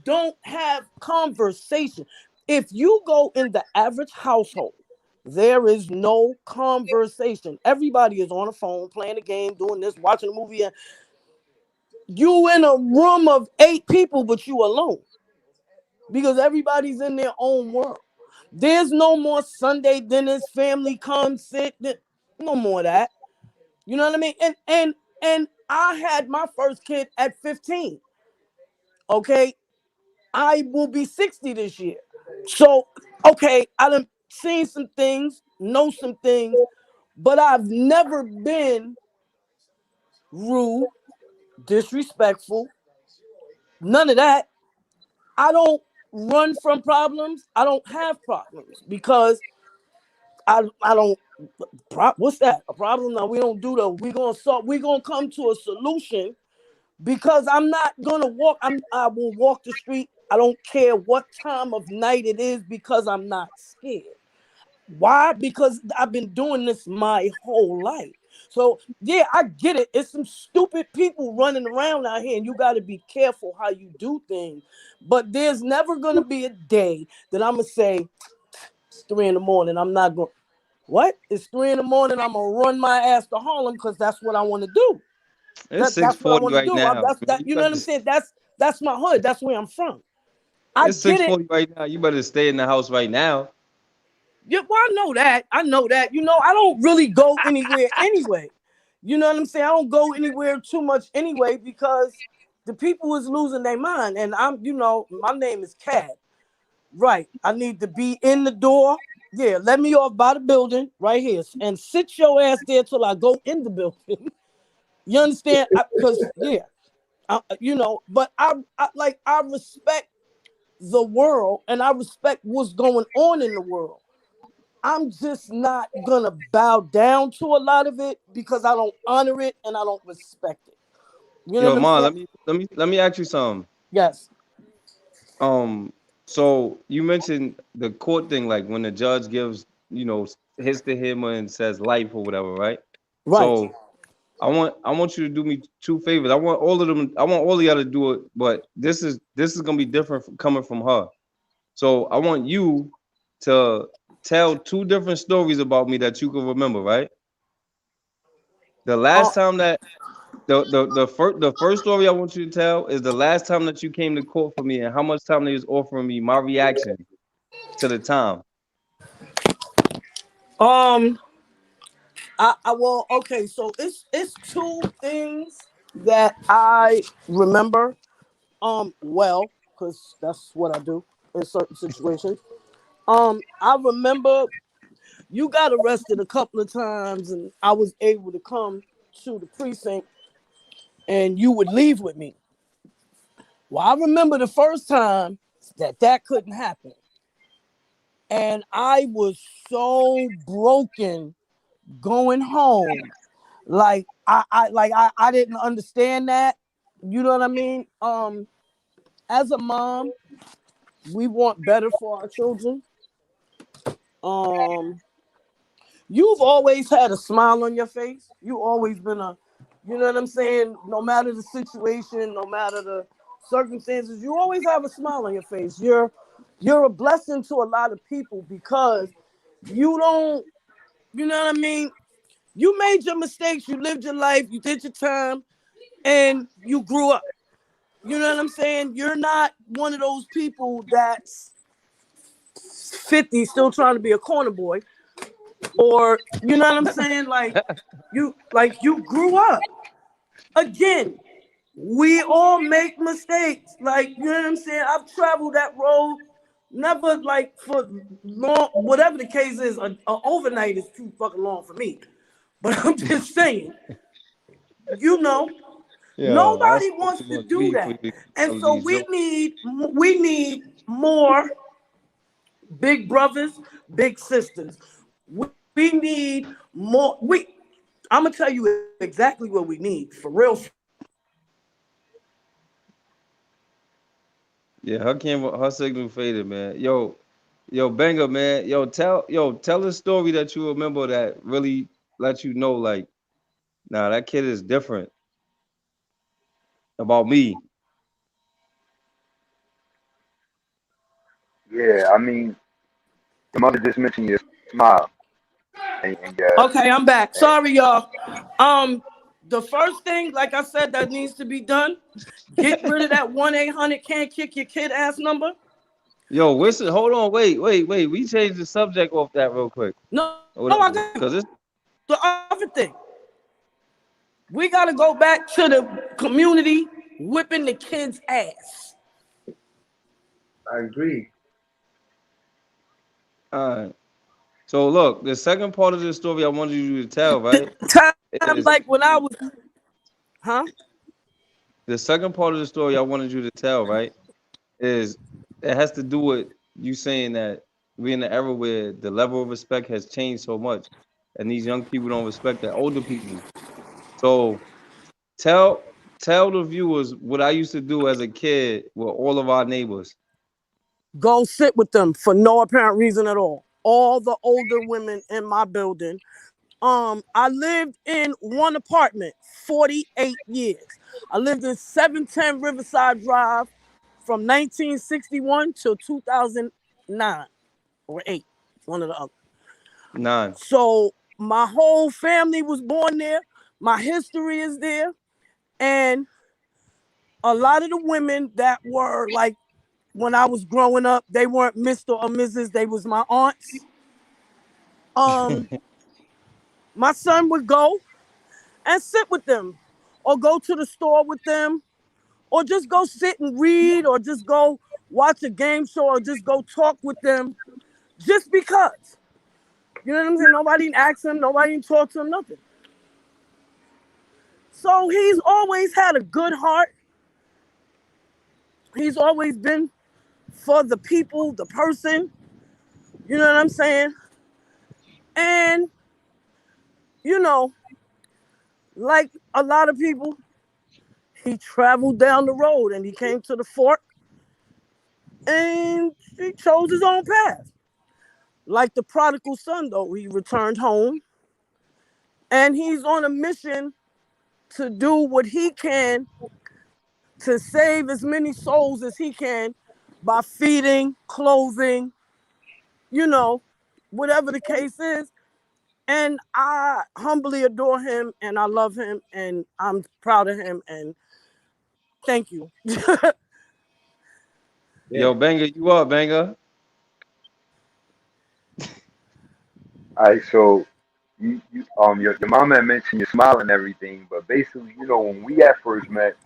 don't have conversation. If you go in the average household, there is no conversation. Everybody is on a phone, playing a game, doing this, watching a movie. You in a room of 8 people, but you alone. Because everybody's in their own world. There's no more Sunday dinners, family come sit. No more of that. You know what I mean? And I had my first kid at 15. Okay. I will be 60 this year. So, okay, I done seen some things, know some things, but I've never been rude, disrespectful. None of that. I don't run from problems. I don't have problems because I don't. What's that? A problem? Now we don't do the. We gonna solve. We gonna come to a solution because I'm not gonna walk. I will walk the street. I don't care what time of night it is because I'm not scared. Why? Because I've been doing this my whole life. So yeah, I get it. It's some stupid people running around out here, and you got to be careful how you do things. But there's never gonna be a day that I'm gonna say it's 3 a.m. I'm not going. What? It's 3 a.m. I'm gonna run my ass to Harlem because that's what I want to do. It's That's what I 6:40 want to right do. now. That's Man. that. You know what I'm saying? That's my hood. That's where I'm from. I It's get it. 6:40 right now. You better stay in the house right now. Yeah, well, I know that. I know that. You know, I don't really go anywhere anyway. You know what I'm saying? I don't go anywhere too much anyway because the people is losing their mind. And I'm, you know, my name is Cad. Right. I need to be in the door. Yeah, let me off by the building right here and sit your ass there till I go in the building. You understand? Because, yeah, you know, but I respect the world and I respect what's going on in the world. I'm just not gonna bow down to a lot of it because I don't honor it and I don't respect it. You know Yo, what I'm Ma, saying? let me ask you something. Yes. So you mentioned the court thing, like when the judge gives, hits the hammer and says life or whatever, right? Right. So I want you to do me two favors. I want all of them. I want all of y'all to do it, but this is gonna be different coming from her. So I want you to tell two different stories about me that you can remember, right? The Uh, last time that the first story I want you to tell is the last time that you came to court for me and how much time they was offering me, my reaction to the time. um I well, okay, so it's two things that I remember well, because that's what I do in certain situations. I remember you got arrested a couple of times and I was able to come to the precinct and you would leave with me. Well, I remember the first time that couldn't happen. And I was so broken going home. Like I didn't understand that. You know what I mean? As a mom, we want better for our children. Um, you've always had a smile on your face. You always been you know what I'm saying? No matter the situation, no matter the circumstances, you always have a smile on your face. You're a blessing to a lot of people because you don't, you know what I mean? You made your mistakes, you lived your life, you did your time, and you grew up. You know what I'm saying? You're not one of those people that's 50 still trying to be a corner boy. Or you know what I'm saying? Like you grew up. Again, we all make mistakes. Like, you know what I'm saying? I've traveled that road. Never like for long, whatever the case is, a overnight is too fucking long for me. But I'm just saying, you know, Yo, I nobody smoke wants too to much do weed for that. you to And tell so these jokes. we need more big brothers, big sisters. We need more. I'm gonna tell you exactly what we need for real. Yeah, her signal faded, man. Yo, Banger, man. Tell a story that you remember that really let you know, like, nah, that kid is different about me. Yeah, I mean, the mother just mentioned your smile, and Okay, I'm back. Sorry, y'all. The first thing, like I said, that needs to be done. Get rid of that 1-800 can't kick your kid ass number. Yo, listen, hold on, wait. We changed the subject off that real quick. No, Or I whatever. got Cause it's the other thing. We gotta go back to the community whipping the kids' ass. I agree. all right. So look, the second part of the story I wanted you to tell, right? Time Is like when I was Huh? The second part of the story I wanted you to tell, right, is it has to do with you saying that we're in an era where the level of respect has changed so much, and these young people don't respect the older people. So tell tell the viewers what I used to do as a kid with all of our neighbors. Go sit with them for no apparent reason at all. All the older women in my building. I lived in one apartment 48 years. I lived in 710 Riverside Drive from 1961 till 2009 or 8, one of the other. Nine. So my whole family was born there. My history is there. And a lot of the women that were like when I was growing up, they weren't Mr. or Mrs. They was my aunts. Um, my son would go and sit with them, or go to the store with them, or just go sit and read, or just go watch a game show, or just go talk with them, just because. You know what I'm saying? Nobody asked him, nobody talked to him, nothing. So he's always had a good heart. He's always been for the people, the person. You know what I'm saying? And, you know, like a lot of people, he traveled down the road and he came to the fork and he chose his own path. Like the prodigal son, though, he returned home and he's on a mission to do what he can to save as many souls as he can by feeding, clothing, you know, whatever the case is. And I humbly adore him and I love him and I'm proud of him and thank you. Yo, Banger, you up, Banger? All right, so your mama had mentioned your smile and everything, but basically, when we at first met,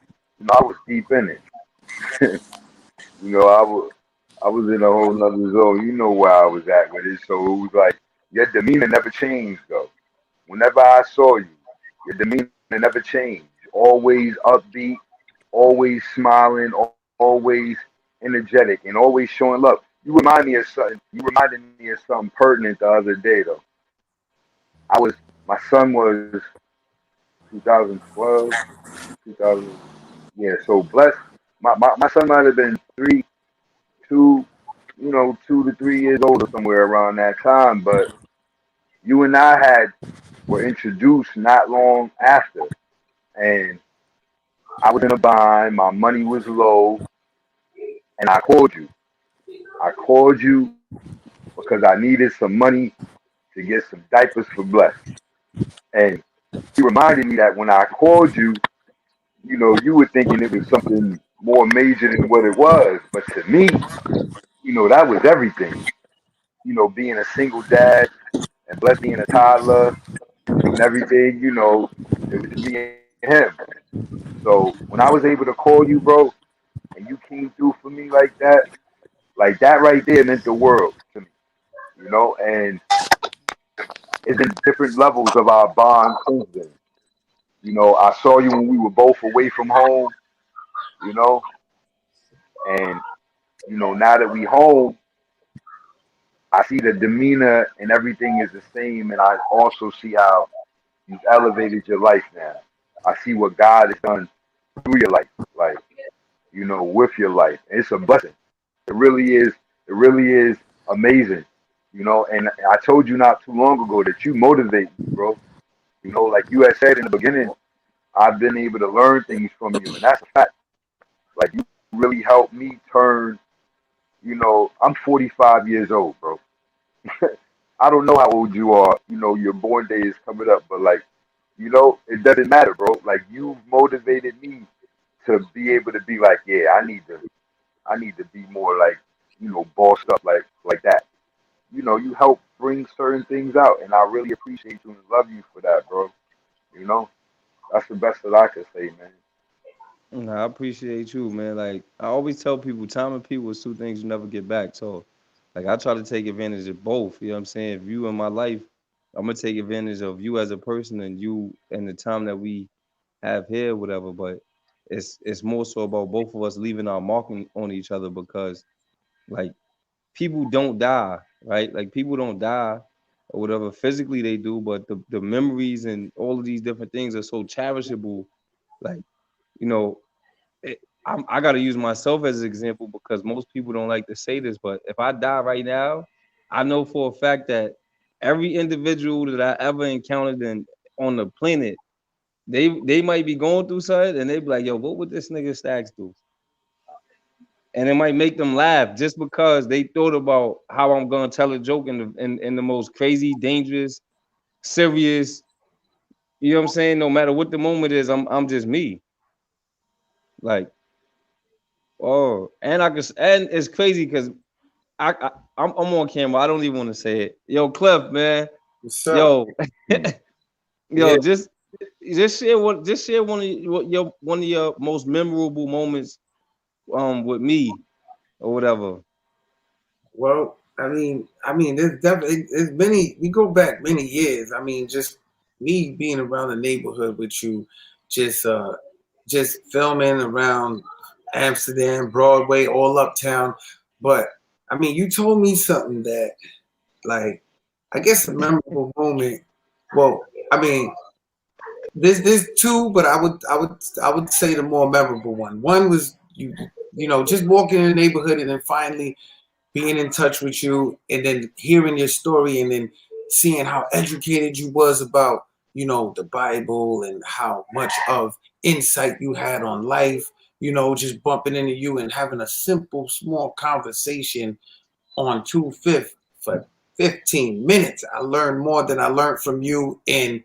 I was deep in it. I was in a whole nother zone. You know where I was at with it. So it was like your demeanor never changed though. Whenever I saw you, your demeanor never changed. Always upbeat, always smiling, always energetic, and always showing love. You reminded me of something pertinent the other day though. My son was 2012, 2000. Yeah, so blessed. My son might have been two, 2 to 3 years old or somewhere around that time. But you and I were introduced not long after, and I was in a bind. My money was low, and I called you. I called you because I needed some money to get some diapers for Bless, and you reminded me that when I called you, you were thinking it was something more major than what it was. But to me, that was everything. Being a single dad and Bless being a toddler and everything, it was just me and him. So when I was able to call you, bro, and you came through for me like that right there meant the world to me, and it's been different levels of our bond since then. I saw you when we were both away from home, you know, and now that we home, I see the demeanor and everything is the same, and I also see how you've elevated your life now. I see what God has done through your life, like with your life. And it's a blessing. It really is. It really is amazing. And I told you not too long ago that you motivate me, bro. Like you had said in the beginning, I've been able to learn things from you, and that's a fact. Like you really helped me turn. I'm 45 years old, bro. I don't know how old you are. Your born day is coming up, but like, it doesn't matter, bro. Like you motivated me to be able to be like, yeah, I need to be more like, bossed up like that. You help bring certain things out, and I really appreciate you and love you for that, bro. You know, that's the best that I can say, man. Nah, I appreciate you, man. Like I always tell people, time and people is two things you never get back. So, like I try to take advantage of both. You know what I'm saying? If you in my life, I'm gonna take advantage of you as a person and you and the time that we have here, whatever. But it's more so about both of us leaving our mark on each other, because like people don't die, right? Like people don't die or whatever. Physically they do, but the memories and all of these different things are so cherishable. Like, you know, I got to use myself as an example, because most people don't like to say this, but if I die right now, I know for a fact that every individual that I ever encountered on the planet, they might be going through something, and they be like, yo, what would this nigga Staxx do? And it might make them laugh just because they thought about how I'm gonna tell a joke in the most crazy, dangerous, serious. You know what I'm saying? No matter what the moment is, I'm just me. Like, oh, and it's crazy because I'm on camera. I don't even want to say it. Yo, Cliff, man. What's up? Yo, yo, Yeah. just share one of your most memorable moments with me or whatever. Well, I mean, there's definitely it's many. We go back many years. I mean, just me being around the neighborhood with you, just filming around Amsterdam, Broadway, all uptown. But I mean, you told me something that, like, I guess a memorable moment. Well, I mean, there's two, but I would say the more memorable one. One was you know, just walking in the neighborhood and then finally being in touch with you, and then hearing your story, and then seeing how educated you was about, you know, the Bible, and how much of insight you had on life, you know, just bumping into you and having a simple, small conversation on 2/5 for 15 minutes. I learned more than I learned from you in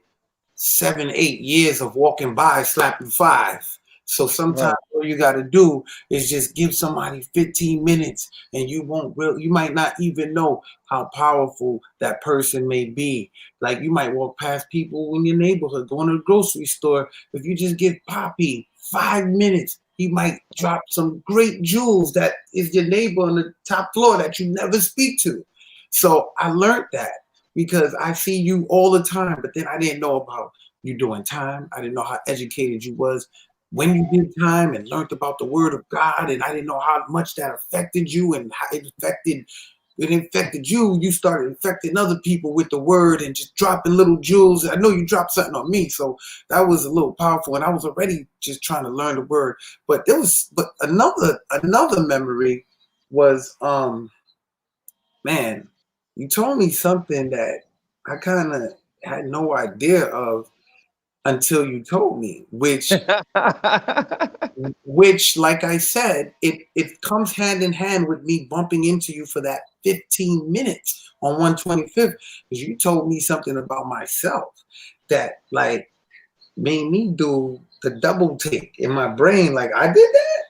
7, 8 years of walking by, slapping five. So sometimes all you got to do is just give somebody 15 minutes, and you might not even know how powerful that person may be. Like, you might walk past people in your neighborhood, going to the grocery store. If you just give Poppy 5 minutes, he might drop some great jewels that is your neighbor on the top floor that you never speak to. So I learned that because I see you all the time, but then I didn't know about you doing time. I didn't know how educated you was when you did time, and learned about the word of God. And I didn't know how much that affected you, and how it infected you. You started infecting other people with the word and just dropping little jewels. I know you dropped something on me, so that was a little powerful. And I was already just trying to learn the word. But another memory was, man, you told me something that I kind of had no idea of until you told me, which, like I said, it comes hand in hand with me bumping into you for that 15 minutes on 125th, because you told me something about myself that, like, made me do the double take in my brain. Like, I did that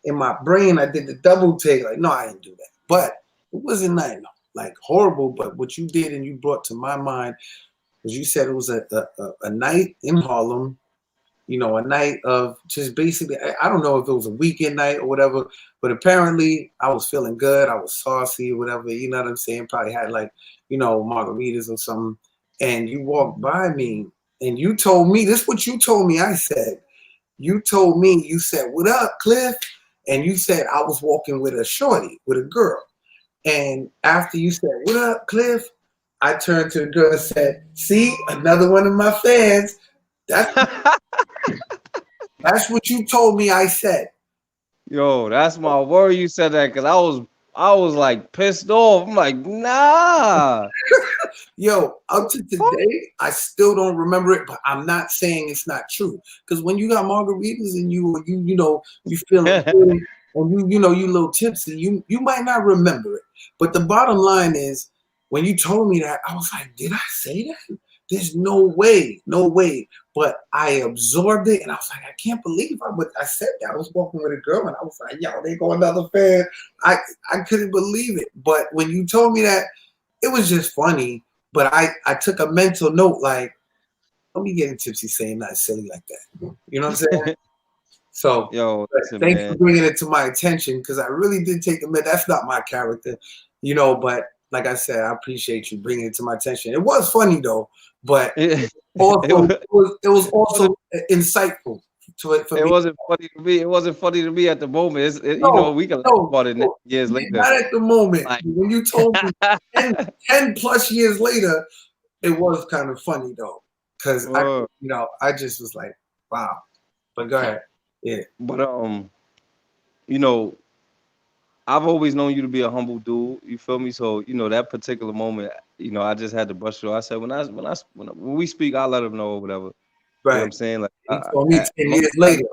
in my brain. I did the double take. Like, no, I didn't do that. But it wasn't nothing like horrible. But what you did and you brought to my mind, because you said it was a night in Harlem, you know, a night of just basically, I don't know if it was a weekend night or whatever, but apparently I was feeling good. I was saucy or whatever, you know what I'm saying? Probably had, like, you know, margaritas or something. And you walked by me and you told me, this is what you told me. I said, you told me, you said, "What up, Cliff?" And you said I was walking with a shorty, with a girl. And after you said, "What up, Cliff?" I turned to the girl and said, "See, another one of my fans." That's what you told me I said. Yo, that's my word. You said that because I was like pissed off. I'm like, nah. Yo, up to today, I still don't remember it, but I'm not saying it's not true. Because when you got margaritas and you feeling good, and you a little tipsy, you might not remember it. But the bottom line is, when you told me that, I was like, did I say that? There's no way. But I absorbed it, and I was like, I can't believe I said that. I was walking with a girl, and I was like, yo, they go another fan. I couldn't believe it. But when you told me that, it was just funny. But I took a mental note, like, don't be getting tipsy saying nothing silly like that. You know what I'm saying? So, yo, listen, thanks man. for bringing it to my attention, because I really did take a minute. That's not my character, you know, but like I said, I appreciate you bringing it to my attention. It was funny, though, but also it was also insightful to it for It me. wasn't funny to me. It wasn't funny to me at the moment. You No, know, we can laugh about it no, years later. not at the moment. Like, When you told me 10 plus years later, it was kind of funny though, because I just was like, wow. But go ahead, yeah. But you know, I've always known you to be a humble dude. You feel me? So you know that particular moment, you know, I just had to brush it off. I said when we speak, I'll let them know or whatever. Right. You know what I'm saying? Like, he told me 10 years later.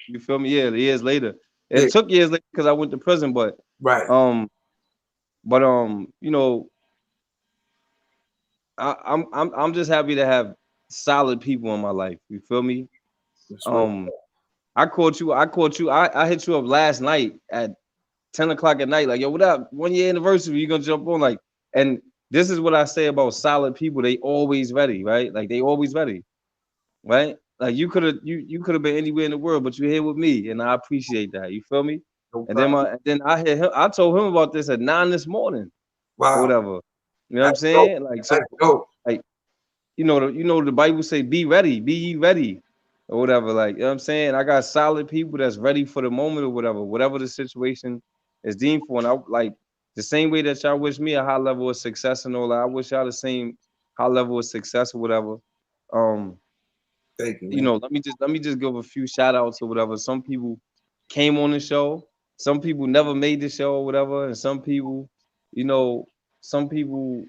You feel me? Yeah, years later. It Yeah. took years later because I went to prison, but right. You know, I'm just happy to have solid people in my life. You feel me? That's right. I caught you. I hit you up last night at 10 o'clock at night. Like, yo, what up? 1 year anniversary. You gonna jump on? Like, and this is what I say about solid people. They always ready, right? Like, they always ready, right? Like, you could have been anywhere in the world, but you're here with me, and I appreciate that. You feel me? No and then I hit him. I told him about this at 9 this morning. Wow. Or whatever. You know what I'm saying? Like, so, like, you know the Bible say, be ready, be ye ready, or whatever. Like, you know what I'm saying? I got solid people that's ready for the moment or whatever the situation is deemed for. And I like the same way that y'all wish me a high level of success and all that, I wish y'all the same high level of success or whatever. Thank you. You know, let me just give a few shout outs or whatever. Some people came on the show, some people never made the show or whatever, and some people, you know, some people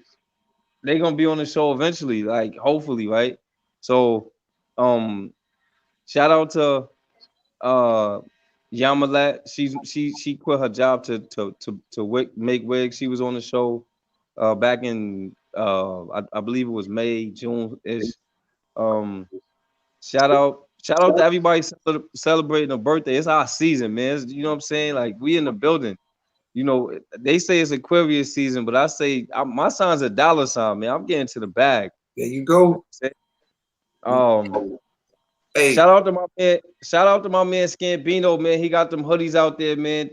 they're gonna be on the show eventually, like hopefully, right? So shout out to Yamalat. She quit her job to make wigs. She was on the show back in I believe it was May, June-ish. Shout out to everybody celebrating a birthday. It's our season, man. You know what I'm saying? Like, we in the building. You know, they say it's Aquarius season, but I say my sign's a dollar sign, man. I'm getting to the bag. There you go. Hey. Shout out to my man Scambino, man. He got them hoodies out there, man.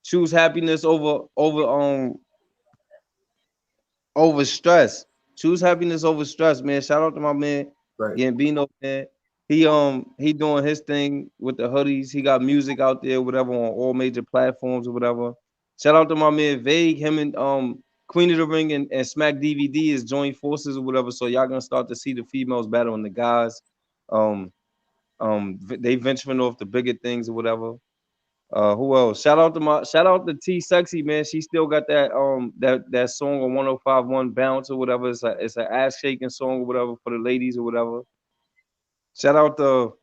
Choose happiness over stress. Choose happiness over stress, man. Shout out to my man Gambino, man. He doing his thing with the hoodies. He got music out there, whatever, on all major platforms or whatever. Shout out to my man Vague. Him and Queen of the Ring and Smack DVD is joint forces or whatever. So y'all gonna start to see the females battling the guys. They venturing off the bigger things or whatever. Who else? Shout out to T Sexy, man. She still got that that song on 105.1 Bounce or whatever. It's an ass shaking song or whatever for the ladies or whatever. Shout out to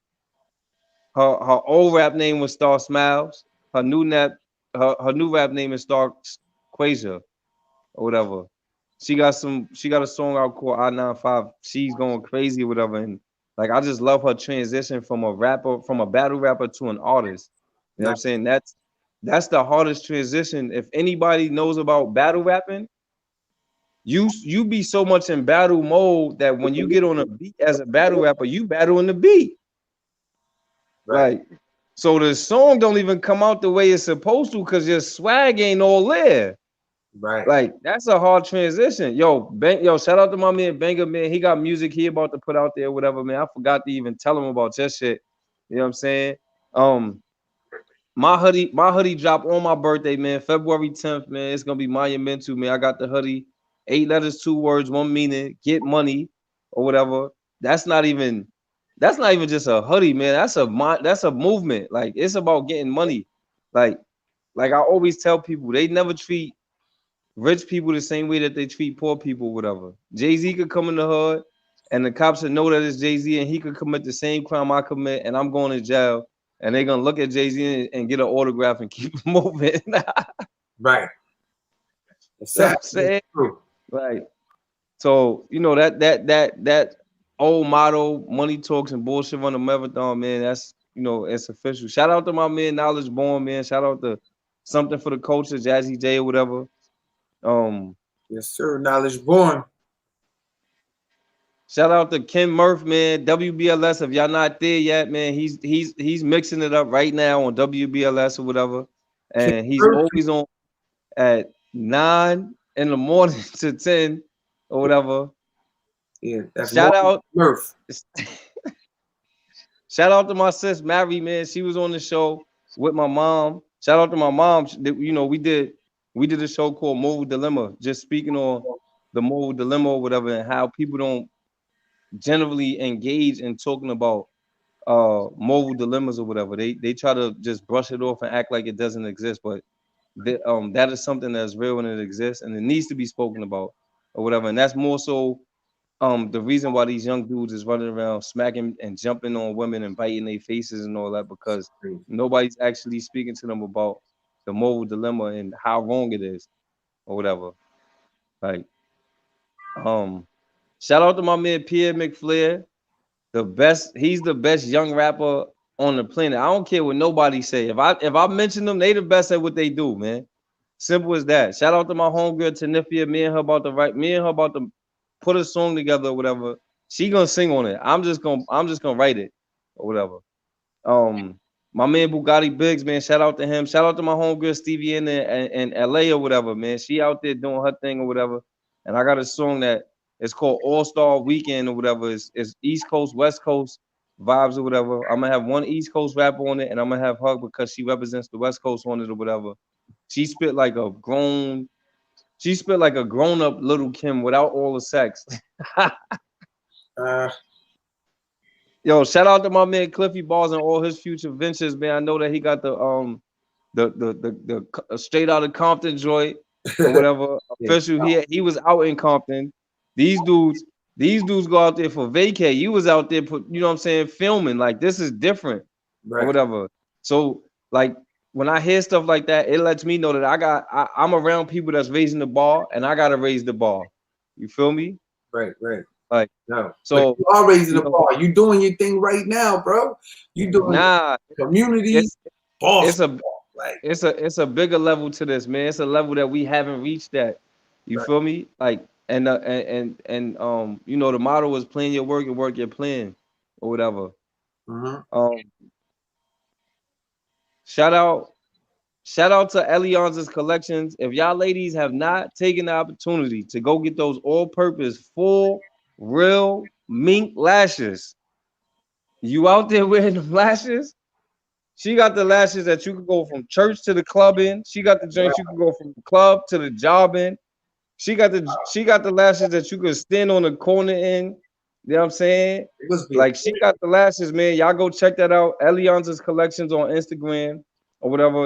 her old rap name was Star Smiles. Her new rap name is Star Quasia or whatever. She got a song out called I-95. She's going crazy or whatever. And like, I just love her transition from a battle rapper to an artist. You know what I'm saying? That's the hardest transition. If anybody knows about battle rapping, you be so much in battle mode that when you get on a beat as a battle rapper, you battle in the beat. Right. So the song don't even come out the way it's supposed to because your swag ain't all there. Right. Like, that's a hard transition. Yo, shout out to my man Banger, man. He got music he about to put out there, whatever, man. I forgot to even tell him about your shit. You know what I'm saying? My hoodie dropped on my birthday, man. February 10th, man. It's gonna be monumental, man. I got the hoodie, 8 letters, 2 words, 1 meaning, get money or whatever. That's not even just a hoodie, man. That's a movement. Like, it's about getting money. Like I always tell people, they never treat rich people the same way that they treat poor people, whatever. Jay-Z could come in the hood and the cops would know that it's Jay-Z, and he could commit the same crime I commit, and I'm going to jail, and they're gonna look at Jay-Z and get an autograph and keep moving. Right. Exactly. True. Right. So, you know, that old motto, money talks and bullshit on the marathon, man. That's, you know, it's official. Shout out to my man Knowledge Born, man. Shout out to Something for the Culture, Jazzy J or whatever. Yes, sir. Knowledge Born. Shout out to Ken Murph, man. WBLS. If y'all not there yet, man, he's mixing it up right now on WBLS or whatever, and he's always on at 9 in the morning to 10 or whatever. Yeah, that's shout out. Murph. Shout out to my sis Mary, man. She was on the show with my mom. Shout out to my mom. You know, we did a show called Moral Dilemma, just speaking on the moral dilemma or whatever, and how people don't generally engage in talking about moral dilemmas or whatever. They try to just brush it off and act like it doesn't exist, but that is something that's real and it exists and it needs to be spoken about or whatever. And that's more so the reason why these young dudes is running around smacking and jumping on women and biting their faces and all that, because nobody's actually speaking to them about the moral dilemma and how wrong it is or whatever. Like, shout out to my man Pierre McFlair, he's the best young rapper on the planet. I don't care what nobody say. If I mention them, they the best at what they do, man. Simple as that. Shout out to my homegirl Tanifia. Me and her about to put a song together or whatever. She gonna sing on it. I'm just gonna write it or whatever. My man Bugatti Biggs, man. Shout out to him. Shout out to my homegirl Stevie in LA or whatever, man. She out there doing her thing or whatever. And I got a song that it's called All-Star Weekend or whatever. It's East Coast, West Coast vibes or whatever. I'm gonna have one East Coast rapper on it, and I'm gonna have her because she represents the West Coast on it or whatever. She spit like a grown-up Little Kim without all the sex. Yo, shout out to my man Cliffy Balls and all his future ventures, man. I know that he got the straight out of Compton joint or whatever. Official. He was out in Compton. These dudes go out there for vacay. You was out there, you know what I'm saying, filming. Like, this is different or whatever. So, like, when I hear stuff like that, it lets me know that I'm around people that's raising the bar, and I gotta raise the bar. You feel me? Right. Like, no. So but you are raising the bar. You doing your thing right now, bro. You doing community. It's a bigger level to this, man. It's a level that we haven't reached that. You feel me? Like, and you know, the motto is plan your work and work your plan or whatever. Shout out to Elianza's Collections. If y'all ladies have not taken the opportunity to go get those all-purpose full real mink lashes, you out there wearing the lashes? She got the lashes that you could go from church to the club in. She got the joints you can go from the club to the job in. She got the lashes that you could stand on the corner in. You know what I'm saying? Like, she got the lashes, man. Y'all go check that out. Elianza's Collections on Instagram or whatever.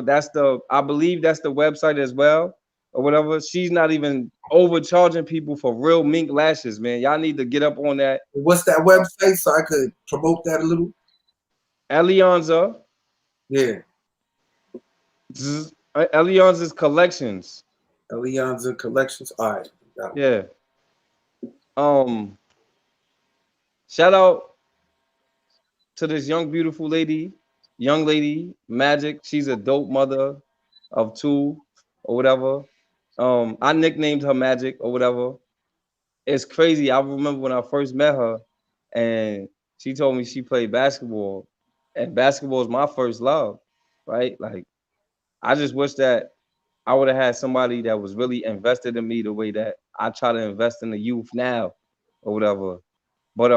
I believe that's the website as well or whatever. She's not even overcharging people for real mink lashes, man. Y'all need to get up on that. What's that website so I could promote that a little? Elianza. Yeah. Elianza's Collections. Elianza Collections. All right. Yeah. Shout out to this young lady, Magic. She's a dope mother of two or whatever. I nicknamed her Magic or whatever. It's crazy. I remember when I first met her and she told me she played basketball, and basketball is my first love, right? Like, I just wish that I would have had somebody that was really invested in me the way that I try to invest in the youth now or whatever. But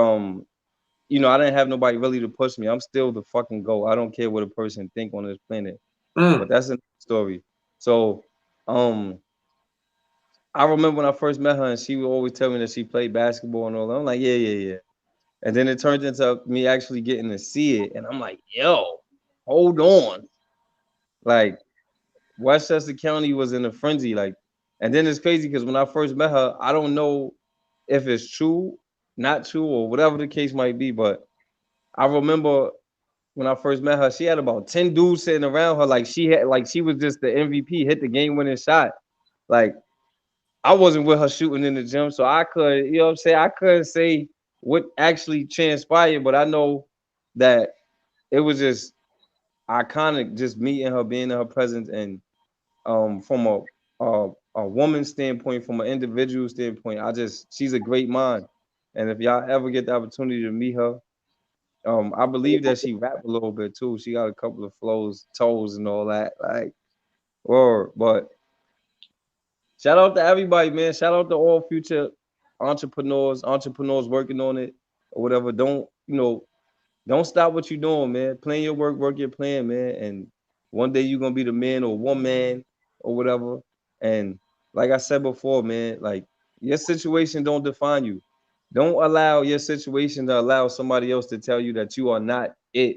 you know, I didn't have nobody really to push me. I'm still the fucking GOAT. I don't care what a person think on this planet. But that's another story. So I remember when I first met her and she would always tell me that she played basketball and all that. I'm like, yeah. And then it turned into me actually getting to see it. And I'm like, yo, hold on. Like, Westchester County was in a frenzy. Like, and then it's crazy because when I first met her, I don't know if it's true, not true, or whatever the case might be. But I remember when I first met her, she had about 10 dudes sitting around her. Like, she was just the MVP, hit the game-winning shot. Like, I wasn't with her shooting in the gym, so I could, you know what I'm saying? I couldn't say what actually transpired, but I know that it was just iconic, just meeting her, being in her presence, and from a woman's standpoint, from an individual standpoint, she's a great mind. And if y'all ever get the opportunity to meet her, I believe that she rap a little bit too. She got a couple of flows, toes, and all that. Like, but shout out to everybody, man. Shout out to all future entrepreneurs working on it or whatever, don't stop what you're doing, man. Plan your work your plan, man. And one day you're gonna be the man or woman or whatever. And like I said before, man, like your situation don't define you. Don't allow your situation to allow somebody else to tell you that you are not it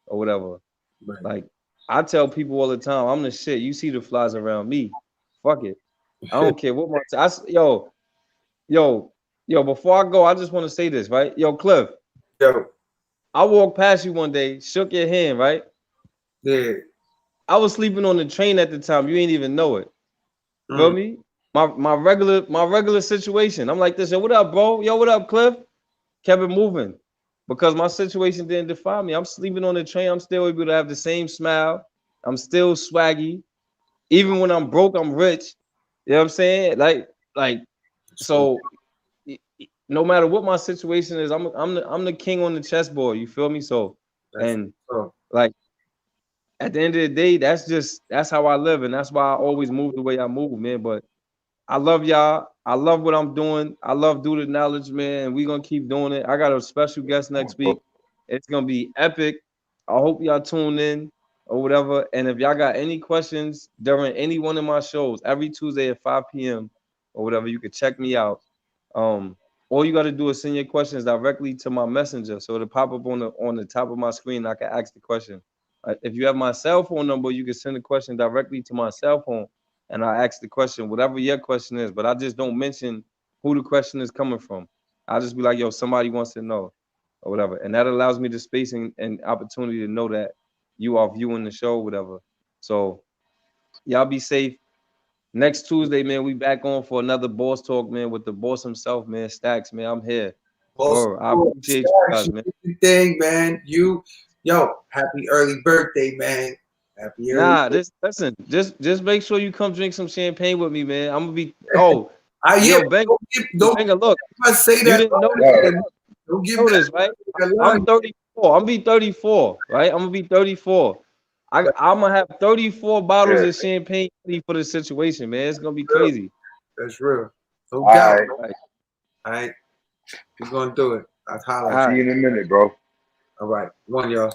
or whatever. Right. Like I tell people all the time, I'm the shit. You see the flies around me. Fuck it. I don't care what yo, before I go, I just want to say this, right? Yo, Cliff. Yo. I walked past you one day, shook your hand, right? Yeah. I was sleeping on the train at the time. You ain't even know it. Feel me? My regular situation. I'm like this. Yo, what up, bro? Yo, what up, Cliff? Kept it moving because my situation didn't define me. I'm sleeping on the train. I'm still able to have the same smile. I'm still swaggy. Even when I'm broke, I'm rich. You know what I'm saying? Like, so no matter what my situation is, I'm the king on the chessboard. You feel me? So, like, at the end of the day, that's how I live, and that's why I always move the way I move, man. But I love y'all. I love what I'm doing. I love Do the Knowledge, man, and we're gonna keep doing it. I got a special guest next week. It's gonna be epic. I hope y'all tune in or whatever. And if y'all got any questions during any one of my shows, every Tuesday at 5 p.m. or whatever, you can check me out. All you got to do is send your questions directly to my messenger, so it'll pop up on the top of my screen. I can ask the question. If you have my cell phone number, you can send the question directly to my cell phone, and I ask the question, whatever your question is. But I just don't mention who the question is coming from. I'll just be like, yo, somebody wants to know or whatever, and that allows me the space and opportunity to know that you are viewing the show, whatever. So y'all be safe. Next Tuesday, man, we back on for another boss talk, man, with the boss himself, man, Staxx, man. I'm here. I appreciate you guys, man. Thing, man. Happy early birthday, man. Happy early Listen, just make sure you come drink some champagne with me, man. I'm gonna be don't look. Say that. You didn't know this. Don't give this, right? I'm 34. I'm gonna be 34, right? I'm gonna be 34. I'm gonna have 34 bottles of champagne for the situation, man. It's gonna be crazy. That's real. All right. All right. We're gonna do it. I'll see you in a minute, bro. All right. One, y'all.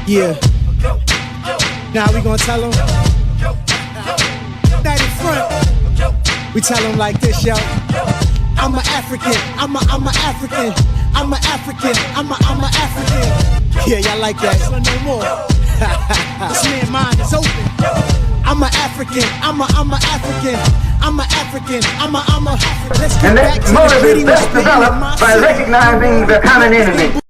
Yeah. Now we gonna tell them. That in front. We tell them like this, yo. I'm an African. I'm a African. I'm an African. I'm a African. Yeah, y'all like that? No more. This man's mind is open. I'm an African. I'm a African. I'm an African. I'm a. Let's get back to the best developed by recognizing the common enemy.